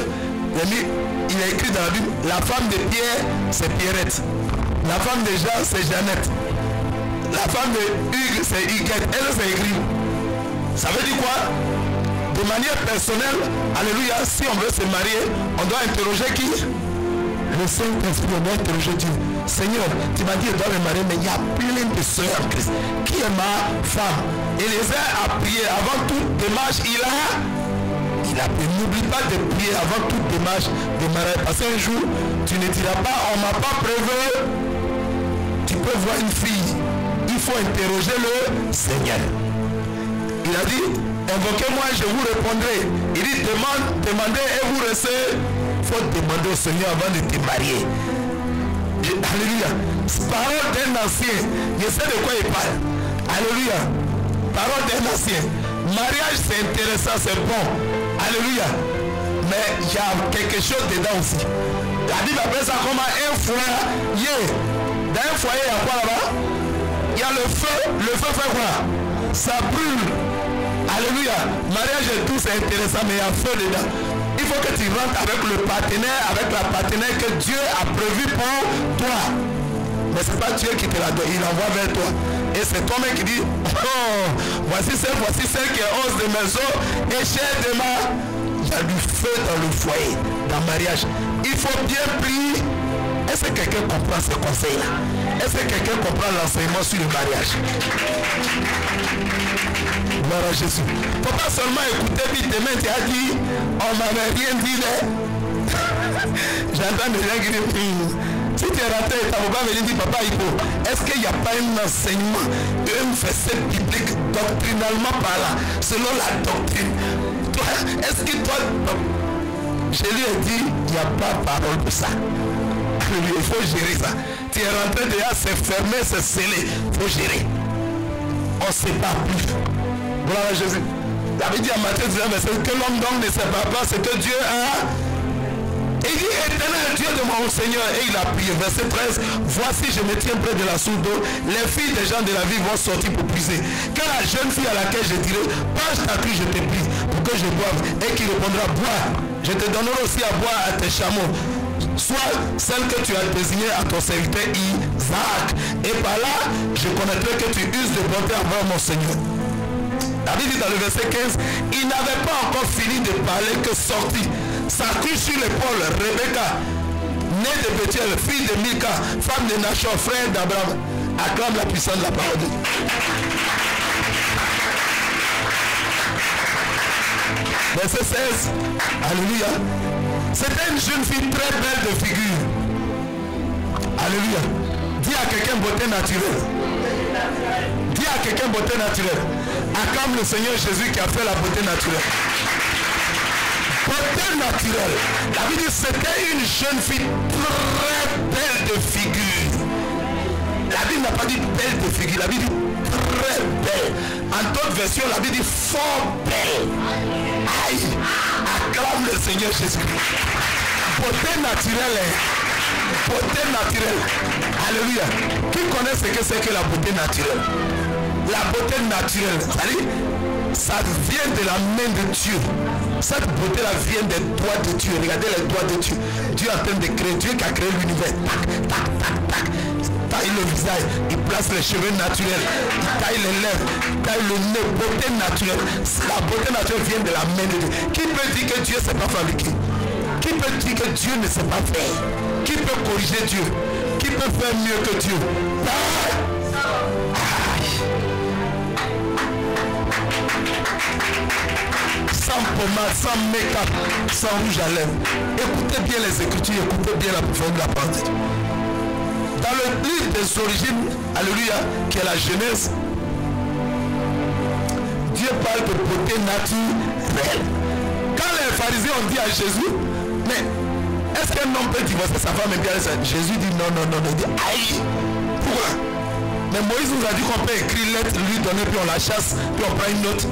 il est écrit dans la Bible, la femme de Pierre, c'est Pierrette. La femme de Jean, c'est Jeannette. La femme de Hugues, c'est Huguette. Elle, c'est écrit. Ça veut dire quoi? De manière personnelle, alléluia, si on veut se marier, on doit interroger qui? Le Saint-Esprit, on doit interroger Dieu. Seigneur, tu m'as dit je dois me marier, mais il y a plein de sœurs en Christ. Qui est ma femme? Eliezer a prié avant toute démarche, il a prié. N'oublie pas de prier avant toute démarche de mariage. Parce qu'un jour, tu ne diras pas, on ne m'a pas prévu. Tu peux voir une fille. Il faut interroger le Seigneur. Il a dit, invoquez-moi et je vous répondrai. Il dit, demandez et vous recevez. Il faut demander au Seigneur avant de te marier. Alléluia. Parole d'un ancien. Je sais de quoi il parle. Alléluia. Parole d'un ancien. Mariage, c'est intéressant, c'est bon. Alléluia. Mais il y a quelque chose dedans aussi. La Bible appelle ça comme un foyer. Dans un foyer, il y a quoi là-bas? Il y a le feu. Le feu fait quoi? Ça brûle. Alléluia. Mariage et tout, c'est intéressant, mais il y a feu dedans. Il faut que tu rentres avec le partenaire, avec la partenaire que Dieu a prévu pour toi. Mais ce n'est pas Dieu qui te la donne, il l'envoie vers toi. Et c'est toi-même qui dit, oh, voici celle qui est hausse de mes os et chair de ma. Il y a du feu dans le foyer, dans le mariage. Il faut bien prier. Est-ce que quelqu'un comprend ce conseil-là? Est-ce que quelqu'un comprend l'enseignement sur le mariage? Gloire à Jésus. Il ne faut pas seulement écouter, puis demain tu as dit, on m'avait rien dit là. J'entends des gens qui disent, si tu es rentré, ta papa me dit, papa, est-ce qu'il n'y a pas un enseignement, un verset biblique, doctrinalement parlant, selon la doctrine? Toi, est-ce que toi, je lui ai dit, il n'y a pas parole de ça. Il faut gérer ça. Tu es rentré déjà, c'est fermé, c'est scellé. Il faut gérer. On ne sait pas plus. Voilà Jésus. David dit à Matthieu 19, verset, que l'homme donc ne sait pas, c'est que Dieu a. Il dit, éternel Dieu de mon Seigneur, et il a prié. Verset 13, voici, je me tiens près de la source d'eau. Les filles des gens de la vie vont sortir pour puiser. Quand la jeune fille à laquelle je dirai, penche ta cru, je te prie, pour que je boive, et qui répondra, bois. Je te donnerai aussi à boire à tes chameaux. Soit celle que tu as désignée à ton serviteur Isaac. Et par là, je connaîtrai que tu uses de bonté envers mon Seigneur. David dit dans le verset 15, il n'avait pas encore fini de parler que sortit. Sa cruche sur l'épaule, Rebecca, née de Bethuel, fille de Milka, femme de Nachor, frère d'Abraham, acclame la puissance de la parole de Dieu. Verset 16, alléluia. C'était une jeune fille très belle de figure. Alléluia. Dis à quelqu'un beauté naturelle. Dis à quelqu'un beauté naturelle. Acclame le Seigneur Jésus qui a fait la beauté naturelle. Beauté naturelle. La Bible dit c'était une jeune fille très belle de figure. La Bible n'a pas dit belle de figure. La Bible dit très belle. En d'autres versions, la Bible dit fort belle. Aïe. Acclame le Seigneur Jésus. Beauté naturelle. Beauté naturelle. Alléluia. Qui connaît ce que c'est que la beauté naturelle? La beauté naturelle, ça vient de la main de Dieu. Cette beauté-là vient des doigts de Dieu. Regardez les doigts de Dieu. Dieu est en train de créer. Dieu qui a créé l'univers. Tac, tac, tac, tac. Il taille le visage. Il place les cheveux naturels. Il taille les lèvres. Il taille le nez. Beauté naturelle. La beauté naturelle vient de la main de Dieu. Qui peut dire que Dieu ne s'est pas fabriqué? Qui peut dire que Dieu ne sait pas faire? Qui peut corriger Dieu? Qui peut faire mieux que Dieu? Sans pommade, sans make-up, sans rouge à lèvres. Écoutez bien les Écritures, écoutez bien la profondeur de la parole de Dieu. Dans le livre des origines, alléluia, qui est la Genèse, Dieu parle de beauté naturelle. Quand les pharisiens ont dit à Jésus, mais est-ce qu'un homme peut divorcer sa femme et bien ça? Jésus dit non, non, non, non. Il dit aïe. Pourquoi? Mais Moïse nous a dit qu'on peut écrire lettre, lui donner, puis on la chasse, puis on prend une autre.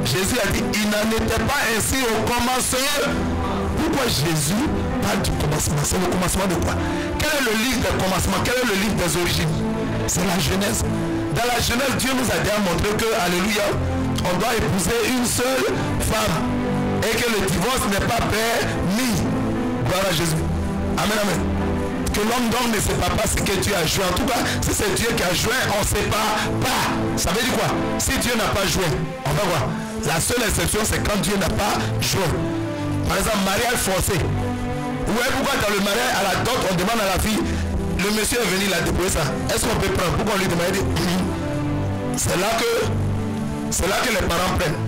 Jésus a dit, il n'en était pas ainsi au commencement. Pourquoi Jésus parle du commencement? C'est le commencement de quoi? Quel est le livre des commencements? Quel est le livre des origines? C'est la Genèse. Dans la Genèse, Dieu nous a déjà montré que, alléluia, on doit épouser une seule femme. Et que le divorce n'est pas permis. Gloire à Jésus. Amen, amen. Que l'homme donc ne sait pas ce que Dieu a joué. En tout cas, si c'est Dieu qui a joué, on ne sait pas. Ça veut dire quoi? Si Dieu n'a pas joué, on va voir. La seule exception, c'est quand Dieu n'a pas joué. Par exemple, mariage forcé. Ouais, pourquoi dans le mariage, à la dot, on demande à la fille, le monsieur est venu la déposer ça. Est-ce qu'on peut prendre? Pourquoi on lui demande? C'est là que les parents prennent.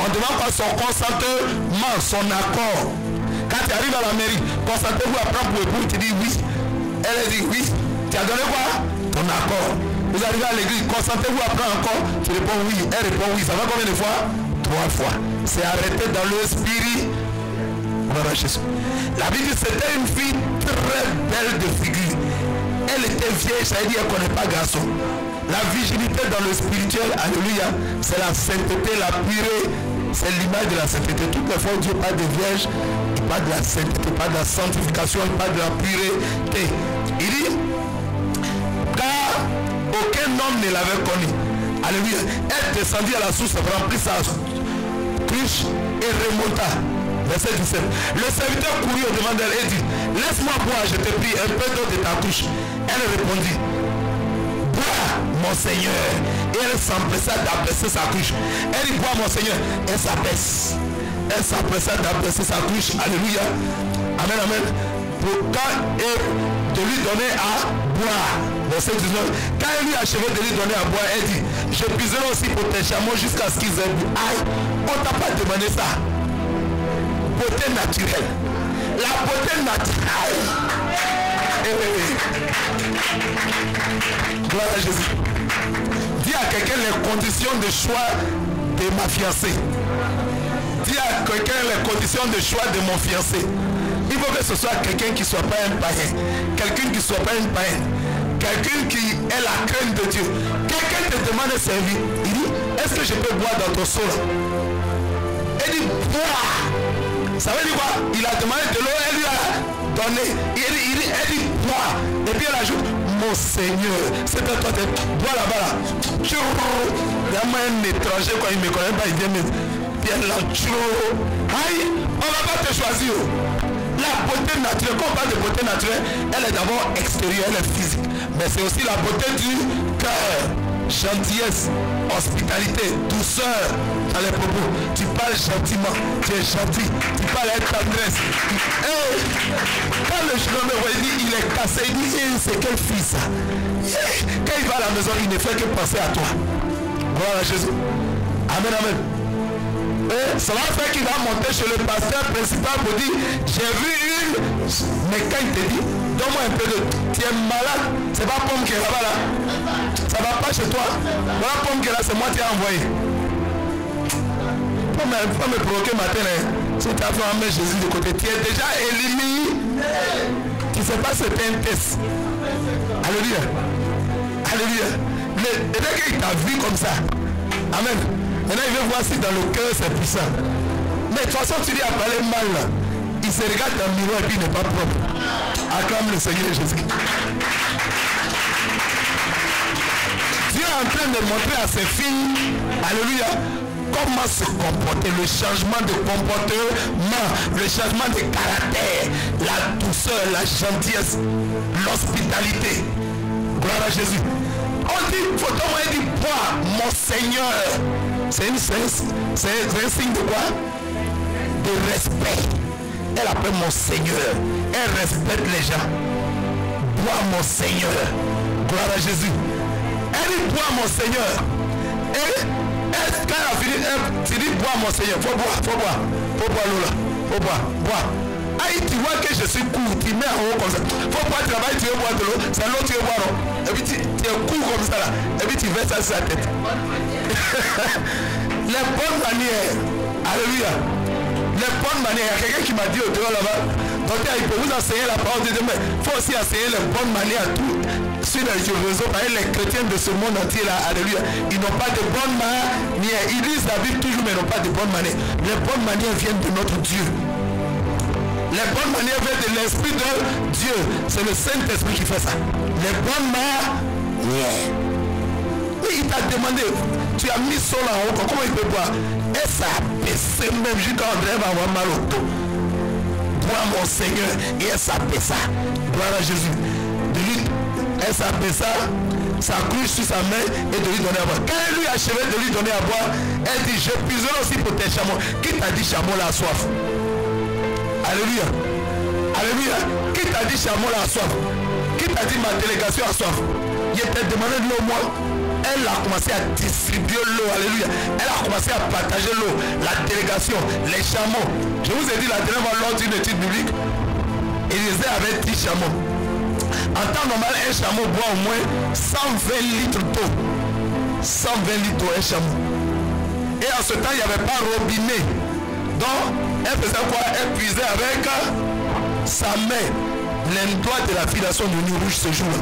On demande pas son consentement, son accord. Quand tu arrives à la mairie, consentez-vous à prendre pour époux, tu dis oui. Elle dit oui. Tu as donné quoi? Ton accord. Vous arrivez à l'église, consentez-vous à prendre encore? Tu réponds oui. Elle répond oui. Ça va combien de fois? 3 fois. C'est arrêté dans le spirit. Voilà Jésus. La Bible dit c'était une fille très belle de figure. Elle était vieille, ça veut dire qu'elle ne connaît pas garçon. La virginité dans le spirituel, alléluia, c'est la sainteté, la pureté. C'est l'image de la sainteté. Toutes les fois où Dieu parle de vierge, il parle de la sainteté, il parle de la sanctification, il parle de la pureté. Il dit, car aucun homme ne l'avait connu. Alléluia. Elle descendit à la source, remplit sa cruche et remonta. Verset 17. Le serviteur courut au-devant d'elle et dit, laisse-moi boire, je te prie, un peu d'eau de ta cruche. Elle répondit, bois, mon Seigneur. Et elle s'empressa d'abaisser sa cruche. Elle dit, bois, mon Seigneur. Elle s'abaisse. Elle s'empressa d'abaisser sa cruche. Alléluia. Amen, amen. de lui donner à boire. Verset 19. Quand elle lui a achevé de lui donner à boire, elle dit, je puiserai aussi pour tes chameaux jusqu'à ce qu'ils aient bu. Aïe, on t'a pas demandé ça. Beauté naturelle. La beauté naturelle. Gloire à Jésus. Dis à quelqu'un les conditions de choix de ma fiancée. Dis à quelqu'un les conditions de choix de mon fiancé. Il faut que ce soit quelqu'un qui ne soit pas un païen. Quelqu'un qui ne soit pas une païenne. Quelqu'un qui ait la crainte de Dieu. Quelqu'un te demande de servir. Il dit, est-ce que je peux boire dans ton seau là? Il dit, bois. Ça veut dire quoi? Il a demandé de l'eau, elle lui a donné. Elle dit, bois. Et puis elle ajoute, mon Seigneur, c'est à toi de boire là-bas là. Il y a un étranger, quand il ne me connaît pas, il vient me dire, aïe, on ne va pas te choisir. La beauté naturelle, quand on parle de beauté naturelle, elle est d'abord extérieure, elle est physique. Mais c'est aussi la beauté du cœur. Gentillesse, hospitalité, douceur dans les propos. Tu parles gentiment, tu es gentil, tu parles avec tendresse. Quand le jeune homme me dit il est cassé, il dit c'est quel fils ça? Quand il va à la maison, il ne fait que penser à toi. Gloire à Jésus. Amen, amen. Et ça va faire qu'il va monter chez le pasteur principal pour dire j'ai vu une. Mais quand il te dit donne-moi un peu de. Tu es malade, c'est pas pomme qui est là-bas là. Ça va pas chez toi. Voilà pomme qui est là, c'est moi qui ai envoyé. Pas me provoquer matin. Si tu as fait un Jésus de côté, tu es déjà éliminé. Tu ne sais pas c'est un test. Alléluia. Alléluia. Mais dès qu'il t'a vu comme ça. Amen. Maintenant, il veut voir si dans le cœur c'est puissant. Mais de toute façon, tu lui as parlé mal là. Il se regarde dans le miroir et puis il n'est pas propre. Acclame le Seigneur Jésus. Dieu est en train de montrer à ses filles, alléluia, comment se comporter, le changement de comportement, le changement de caractère, la douceur, la gentillesse, l'hospitalité. Gloire à Jésus. On dit, faut il dit, bois, mon Seigneur. C'est un signe de quoi? De respect. Elle appelle mon Seigneur. Elle respecte les gens. Bois, mon Seigneur. Gloire à Jésus. Elle dit, bois, mon Seigneur. Et quand elle a fini, elle dit, bois, mon Seigneur. Faut boire, faut boire. Faut boire l'eau là. Faut boire, boire. Aïe, tu vois que je suis court, tu mets en haut comme ça. Faut pas travailler, tu veux boire de l'eau. C'est l'eau, tu veux boire, non? Et puis tu es court comme ça là. Et puis tu verses ça sur la tête. Les bonnes manières. Alléluia. Les bonnes manières. Il y a quelqu'un qui m'a dit au dehors là-bas, docteur, il peut vous enseigner la parole de Dieu, mais il faut aussi enseigner les bonnes manières à tous. Sur les réseaux, par exemple, les chrétiens de ce monde entier là, alléluia, ils n'ont pas de bonnes manières. Ils lisent la Bible toujours, mais ils n'ont pas de bonnes manières. Les bonnes manières viennent de notre Dieu. Les bonnes manières viennent de l'Esprit de Dieu. C'est le Saint-Esprit qui fait ça. Les bonnes manières. Oui, il t'a demandé, tu as mis ça là en haut, comment il peut boire? Et ça a baissé même jusqu'à André va avoir mal au dos. Bois mon Seigneur, et elle s'appelle ça. Gloire à Jésus. De lui, elle s'appelle ça, sa couche sur sa main et de lui donner à boire. Quand elle lui a achevé de lui donner à boire, elle dit, je puiserai aussi pour tes chameaux. Qui t'a dit chameau là a soif? Alléluia. Alléluia. Qui t'a dit chameau là a soif? Qui t'a dit ma délégation a soif? Il t'a demandé de l'eau moi. Elle a commencé à distribuer l'eau, alléluia. Elle a commencé à partager l'eau, la délégation, les chameaux. Je vous ai dit la dernière fois lors d'une étude biblique, Élisée avait 10 chameaux. En temps normal, un chameau boit au moins 120 litres d'eau. 120 litres d'eau, un chameau. Et en ce temps, il n'y avait pas robinet. Donc, elle faisait quoi? Elle puisait avec sa main. L'endroit de la filiation de Nuit Rouge ce jour-là.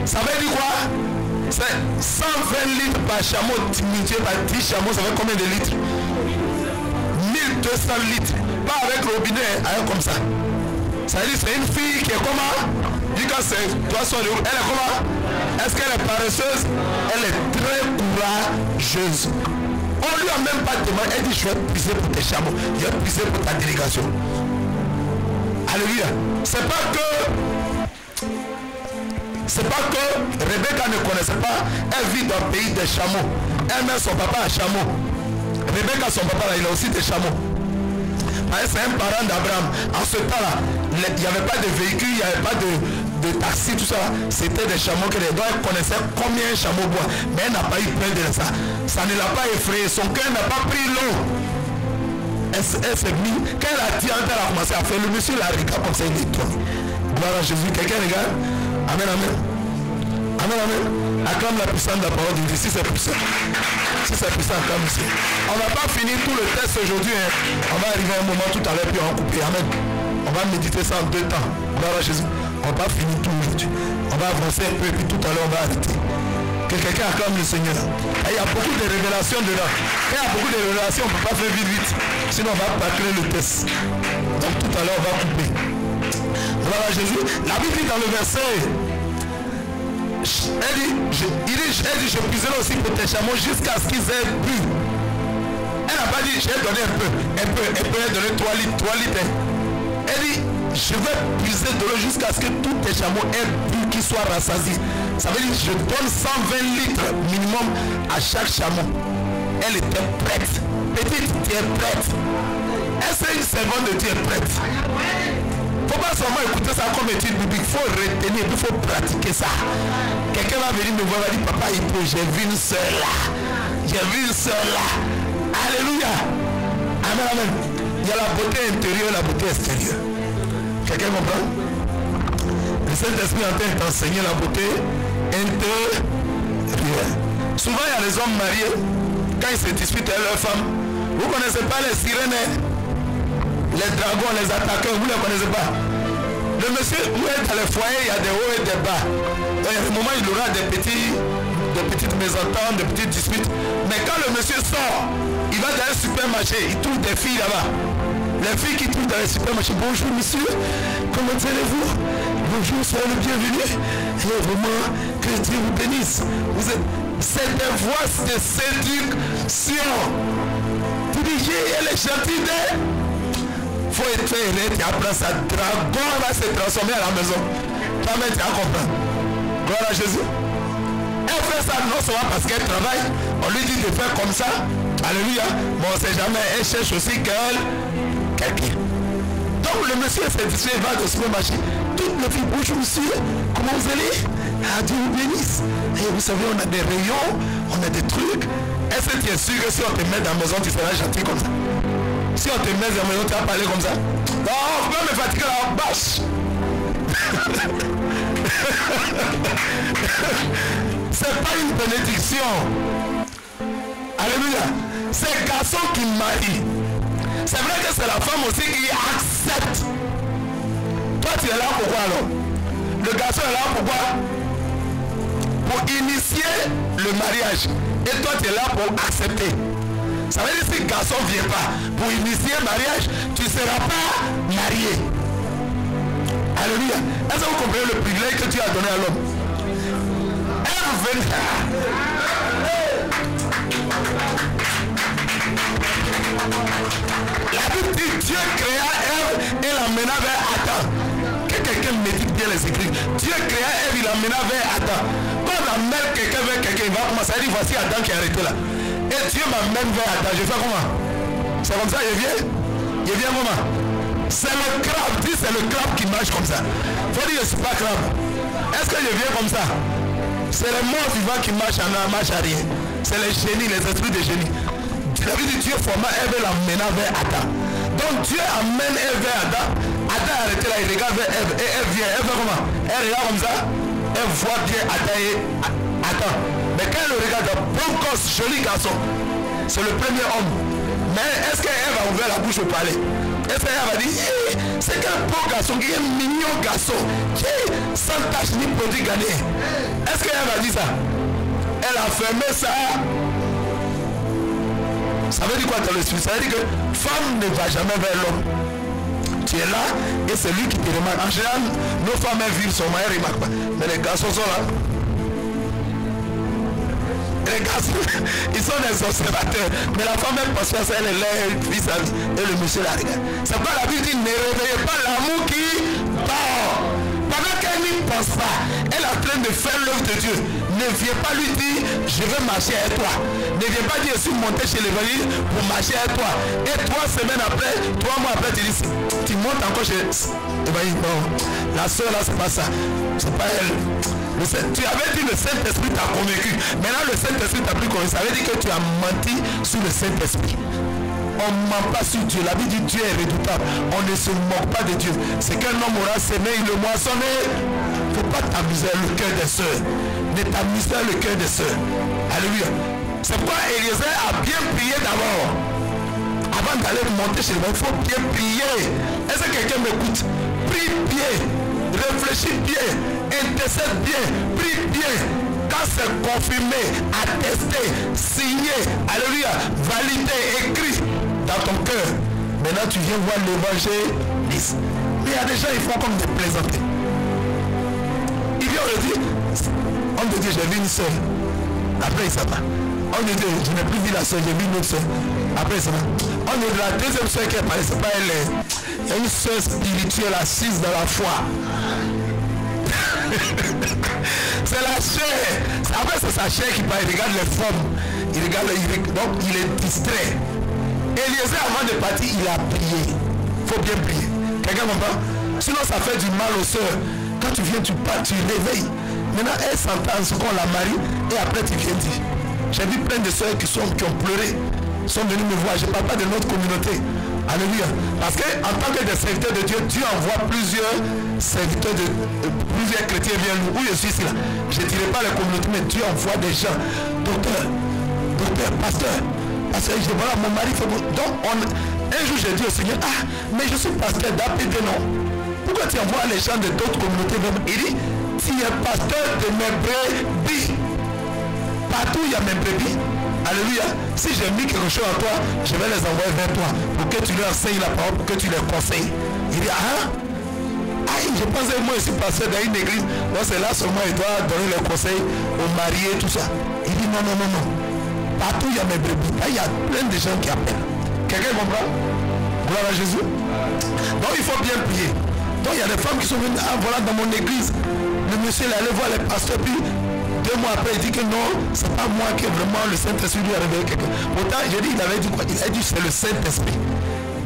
Ça veut dire quoi? C'est 120 litres par chameau multiplié par 10 chameaux, ça fait combien de litres? 1200 litres. Pas avec robinet, avec comme ça. Ça veut dire c'est une fille qui est comment? Dis quand c'est poisson de roue. Elle est comment? Est-ce qu'elle est paresseuse? Elle est très courageuse. On lui a même pas demandé. Elle dit je vais puiser pour tes chameaux. Je vais puiser pour ta délégation. Alléluia. C'est pas que Rebecca ne connaissait pas. Elle vit dans le pays des chameaux. Elle met son papa à chameau. Rebecca, son papa là, il a aussi des chameaux. C'est un parent d'Abraham. En ce temps-là, il n'y avait pas de véhicule, il n'y avait pas de taxi, tout ça. C'était des chameaux que les doigts connaissaient combien un chameau boit. Mais elle n'a pas eu peur de ça. Ça ne l'a pas effrayé. Son cœur n'a pas pris l'eau. Elle s'est mise. Quand elle a dit, elle a commencé à faire, le monsieur l'a regardé comme ça, il est tombé. Gloire à Jésus. Quelqu'un regarde. Amen, amen. Amen, amen. Acclame la puissance de la parole de Dieu. Si c'est puissant. Si c'est puissant, acclame ici. On ne va pas finir tout le test aujourd'hui. Hein. On va arriver à un moment tout à l'heure puis on va couper. Amen. On va méditer ça en 2 temps. Gloire à Jésus. On ne va pas finir tout aujourd'hui. On va avancer un peu et puis tout à l'heure on va arrêter. Que quelqu'un acclame le Seigneur. Et il y a beaucoup de révélations dedans. Quand il y a beaucoup de révélations, on ne peut pas faire vite. Sinon on va bâcler le test. Donc tout à l'heure on va couper. Gloire à Jésus. La Bible dit dans le verset, elle dit, je puiserai aussi pour tes chameaux jusqu'à ce qu'ils aient bu. Elle n'a pas dit, j'ai donné un peu. Elle peut donner 3 litres. Elle dit, je vais puiser de l'eau jusqu'à ce que tous tes chameaux aient bu, qu'ils soient rassasiés. Ça veut dire, je donne 120 litres minimum à chaque chameau. Elle était prête. Petite, tu es prête. Est-ce qu'une servante de Dieu est prête? Il ne faut pas seulement écouter ça comme étude biblique, il faut retenir, il faut pratiquer ça. Quelqu'un va venir me voir et va dire, papa, il peut, j'ai vu une soeur là. J'ai vu une soeur là. Alléluia. Amen, amen. Il y a la beauté intérieure et la beauté extérieure. Quelqu'un comprend? Le Saint-Esprit est en train d'enseigner la beauté intérieure. Souvent, il y a les hommes mariés, quand ils se disputent avec leur femme, vous ne connaissez pas les sirènes, les dragons, les attaqueurs, vous ne les connaissez pas. Le monsieur, où est dans les foyers, il y a des hauts et des bas. Donc, il y a des moments où il aura des petites mésententes, des petites disputes. Mais quand le monsieur sort, il va dans un supermarché, il trouve des filles là-bas. Les filles qui trouvent dans les supermarchés, bonjour monsieur, comment allez-vous? Bonjour, soyez le bienvenu. Et vraiment, que Dieu vous bénisse. C'est des voix de séduction. Tu dis, elle est gentille d'elle. Il faut être honnête et après ça, dragon va se transformer à la maison. Jamais tu vas comprendre. Gloire à Jésus. Elle fait ça non seulement parce qu'elle travaille, on lui dit de faire comme ça. Alléluia. Mais on ne sait jamais, elle cherche aussi quelqu'un. Donc le monsieur s'est dit, il va de ce marché. Toutes les filles, bonjour monsieur, comment vous allez? Ah, Dieu vous bénisse. Et vous savez, on a des rayons, on a des trucs. Est-ce que tu es sûr que si on te met dans la maison, tu seras gentil comme ça? Si on te met dans la maison, tu vas parler comme ça? Non, vous pouvez me fatiguer la bâche. C'est pas une bénédiction. Alléluia. C'est le garçon qui marie. C'est vrai que c'est la femme aussi qui accepte. Toi tu es là pourquoi alors? Le garçon est là pourquoi? Pour initier le mariage. Et toi tu es là pour accepter. Ça veut dire que si le garçon ne vient pas pour initier le mariage, tu ne seras pas marié. Alléluia. Est-ce que vous comprenez le privilège que tu as donné à l'homme? Elle venait. La Bible dit Dieu créa Ève et l'emmena vers Adam. Que quelqu'un médite bien les écrits. Dieu créa Ève, il l'emmena vers Adam. Quand on amène quelqu'un vers quelqu'un, il va commencer à dire voici Adam qui est arrêté là. Et Dieu m'amène vers Adam. Je fais comment? C'est comme ça, je viens? Je viens comment? C'est le crabe. Dis c'est le crabe qui marche comme ça. Il faut dire je ne suis pas crabe. Est-ce que je viens comme ça? C'est les morts vivants qui marchent en marche arrière. C'est les génies, les esprits de génie. La vie de Dieu forma Ève l'emmena vers Adam. Donc Dieu amène Ève vers Adam. Adam est arrêté là, il regarde vers Ève. Et Ève vient. Ève fait comment? Elle regarde comme ça. Elle voit bien Adam et Adam. Mais quand elle le regarde, bon gosse, joli garçon. C'est le premier homme. Mais est-ce qu'Ève a ouvert la bouche pour parler? Est-ce qu'Ève a dit, hey, c'est quel beau garçon, qui est un mignon garçon, qui est sans tache ni produit gagné? Est-ce qu'Ève a dit ça? Elle a fermé ça. Ça veut dire quoi dans le sujet? Ça veut dire que femme ne va jamais vers l'homme. Tu es là et c'est lui qui te remarque. En général, nos femmes vivent son mari, ne remarquent pas. Mais les garçons sont là. Les garçons, ils sont des observateurs. Mais la femme elle pense à ça, elle est là, elle vit sa vie. Et le monsieur la regarde. C'est pas la Bible dit ne réveillez pas l'amour qui dort. Pendant qu'elle n'y pense pas, elle est en train de faire l'œuvre de Dieu. Ne viens pas lui dire, je veux marcher avec toi. Ne viens pas dire, je suis monté chez l'évangile pour marcher avec toi. Et 3 semaines après, 3 mois après, tu dis, tu montes encore chez l'évangile. Non, la soeur là, c'est pas ça. C'est pas elle. Tu avais dit le Saint-Esprit t'a convaincu. Maintenant, le Saint-Esprit t'a plus convaincu. Ça veut dire que tu as menti sur le Saint-Esprit. On ne ment pas sur Dieu. La Bible dit Dieu est redoutable. On ne se moque pas de Dieu. C'est qu'un homme aura semé, il le moissonné. Il ne faut pas t'amuser le cœur des sœurs. Ne t'amuse pas le cœur des sœurs. Alléluia. C'est pourquoi Eliezer a bien prié d'abord. Avant d'aller monter chez lui, il faut bien prier. Est-ce que quelqu'un m'écoute? Prie bien. Réfléchis bien. Intercède bien. Prie bien. Quand c'est confirmé, attesté, signé, alléluia, validé, écrit dans ton cœur, maintenant tu viens voir l'évangéliste. Mais il y a des gens, ils font comme des plaisanteries. Il vient, on dit, on te dit, j'ai vu une soeur. Après, il s'en va. On te dit, je n'ai plus vu la soeur, j'ai vu une autre soeur. Après, il s'en va. On te dit, la deuxième soeur qui est parlée, c'est pas elle. Il y a une soeur spirituelle assise dans la foi. C'est la chair. Après c'est sa chair qui parle. Il regarde les formes. Donc il est distrait. Eliezer avant de partir, il a prié. Il faut bien prier. Quelqu'un comprend? Sinon ça fait du mal aux soeurs. Quand tu viens, tu pars, tu réveilles. Maintenant elles s'entendent ce qu'on la marie. Et après tu viens dire. J'ai vu plein de soeurs qui ont pleuré. Sont venus me voir. Je ne parle pas de notre communauté. Alléluia. Parce qu'en tant que des serviteurs de Dieu, Dieu envoie plusieurs serviteurs plusieurs chrétiens bien lourds. Où je suis ici là. Je ne dirai pas la communauté, mais Dieu envoie des gens. Docteur, pasteur, je voilà mon mari fait bon. Donc un jour j'ai dit au Seigneur, mais je suis pasteur d'APD, non. Pourquoi tu envoies les gens de d'autres communautés? Il dit, tu es pasteur de mes brebis. Partout il y a mes brebis. Alléluia. Si j'ai mis quelque chose en toi, je vais les envoyer vers toi pour que tu leur enseignes la parole, pour que tu les conseilles. Il dit, je pensais moi je suis pasteur dans une église. Donc c'est là seulement il doit donner les conseils aux mariés, tout ça. Il dit non. Partout il y a mes brebis. Là, il y a plein de gens qui appellent. Quelqu'un comprend? Gloire à Jésus. Donc il faut bien prier. Donc il y a des femmes qui sont venues, voilà dans mon église. Le monsieur il est allé voir les pasteurs, puis 2 mois après il dit que non, c'est pas moi qui vraiment le Saint-Esprit lui a révélé quelqu'un. Pourtant j'ai dit, il avait dit quoi? Il a dit c'est le Saint-Esprit.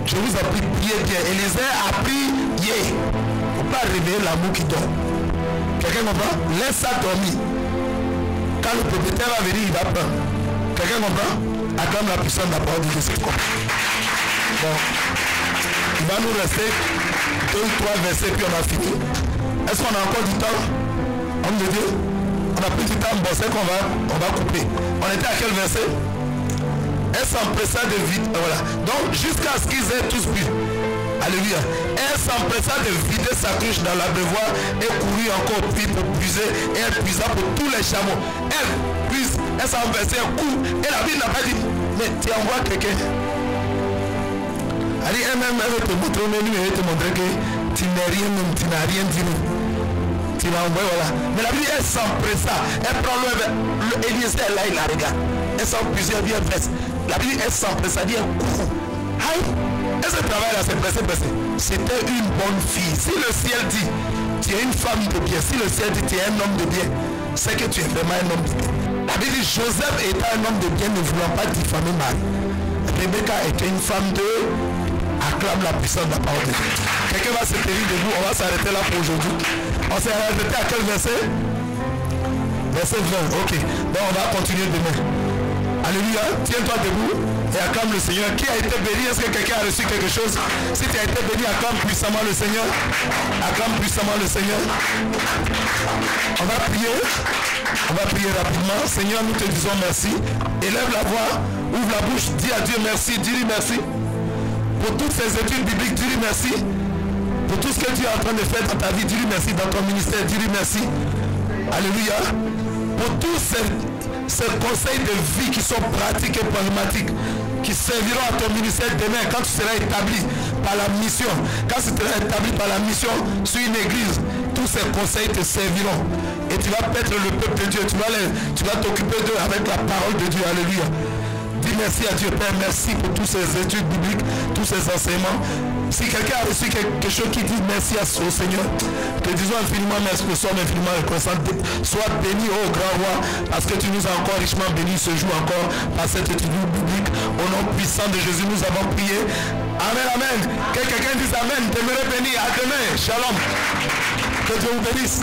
Je vous ai pris prier bien. Eliezer a prié. Il ne faut pas réveiller l'amour qui dort. Quelqu'un comprend? Laisse ça dormir. Quand le propriétaire va venir, il va prendre. Quelqu'un comprend? Acclame la puissance de la parole de Dieu. C'est quoi? Bon. Il va nous rester 2 ou 3 versets puis on a fini. Est-ce qu'on a encore du temps? Homme de Dieu? On a plus du temps. Bon, c'est qu'on va couper. On était à quel verset? Elle s'empressa de vide. Voilà. Donc jusqu'à ce qu'ils aient tous bu. Alléluia. Elle s'empressa de vider sa cruche dans l'abreuvoir et courut encore au puits pour puiser. Et elle puisa pour tous les chameaux. Elle puise, elle s'est empressée, elle court. Et la Bible n'a pas dit, mais tu envoies quelqu'un. Elle dit, elle-même, elle veut te montrer au menu, elle veut te montrer que tu n'es rien, tu n'as rien dit. Tu l'as envoyé, voilà. Mais la Bible, elle s'empressa. Elle prend le Eliezer, là, il la regarde. Elle s'empressa, elle vient presque. La Bible, elle s'empressa, elle dit, elle court. Aïe! Et ce travail-là, c'est pressé. C'était une bonne fille. Si le ciel dit, tu es une femme de bien, si le ciel dit, tu es un homme de bien, c'est que tu es vraiment un homme de bien. La Bible dit, Joseph était un homme de bien, ne voulant pas diffamer Marie. Rebecca était une femme de... Acclame la puissance de la parole de Dieu. Quelqu'un va se tenir debout, on va s'arrêter là pour aujourd'hui. On s'est arrêté à quel verset? Verset 20, ok. Donc on va continuer demain. Alléluia, tiens-toi debout et acclame le Seigneur. Qui a été béni? Est-ce que quelqu'un a reçu quelque chose? Si tu as été béni, acclame puissamment le Seigneur. Acclame puissamment le Seigneur. On va prier. On va prier rapidement. Seigneur, nous te disons merci. Élève la voix, ouvre la bouche, dis à Dieu merci, dis-lui merci. Pour toutes ces études bibliques, dis-lui merci. Pour tout ce que tu es en train de faire dans ta vie, dis-lui merci. Dans ton ministère, dis-lui merci. Alléluia. Pour tous ces conseils de vie qui sont pratiques et pragmatiques, qui serviront à ton ministère demain quand tu seras établi par la mission. Quand tu seras établi par la mission sur une église, tous ces conseils te serviront. Et tu vas paître le peuple de Dieu. Tu vas t'occuper d'eux avec la parole de Dieu. Alléluia. Dis merci à Dieu. Père, merci pour toutes ces études bibliques, tous ces enseignements. Si quelqu'un a reçu quelque chose qui dit merci au Seigneur, te disons infiniment merci, que sois infiniment reconnaissant. Sois béni, ô grand roi, parce que tu nous as encore richement béni ce jour encore par cette étude biblique. Au nom puissant de Jésus, nous avons prié. Amen, amen. Que quelqu'un dise amen. T'aimerais bénir. À demain. Shalom. Que Dieu vous bénisse.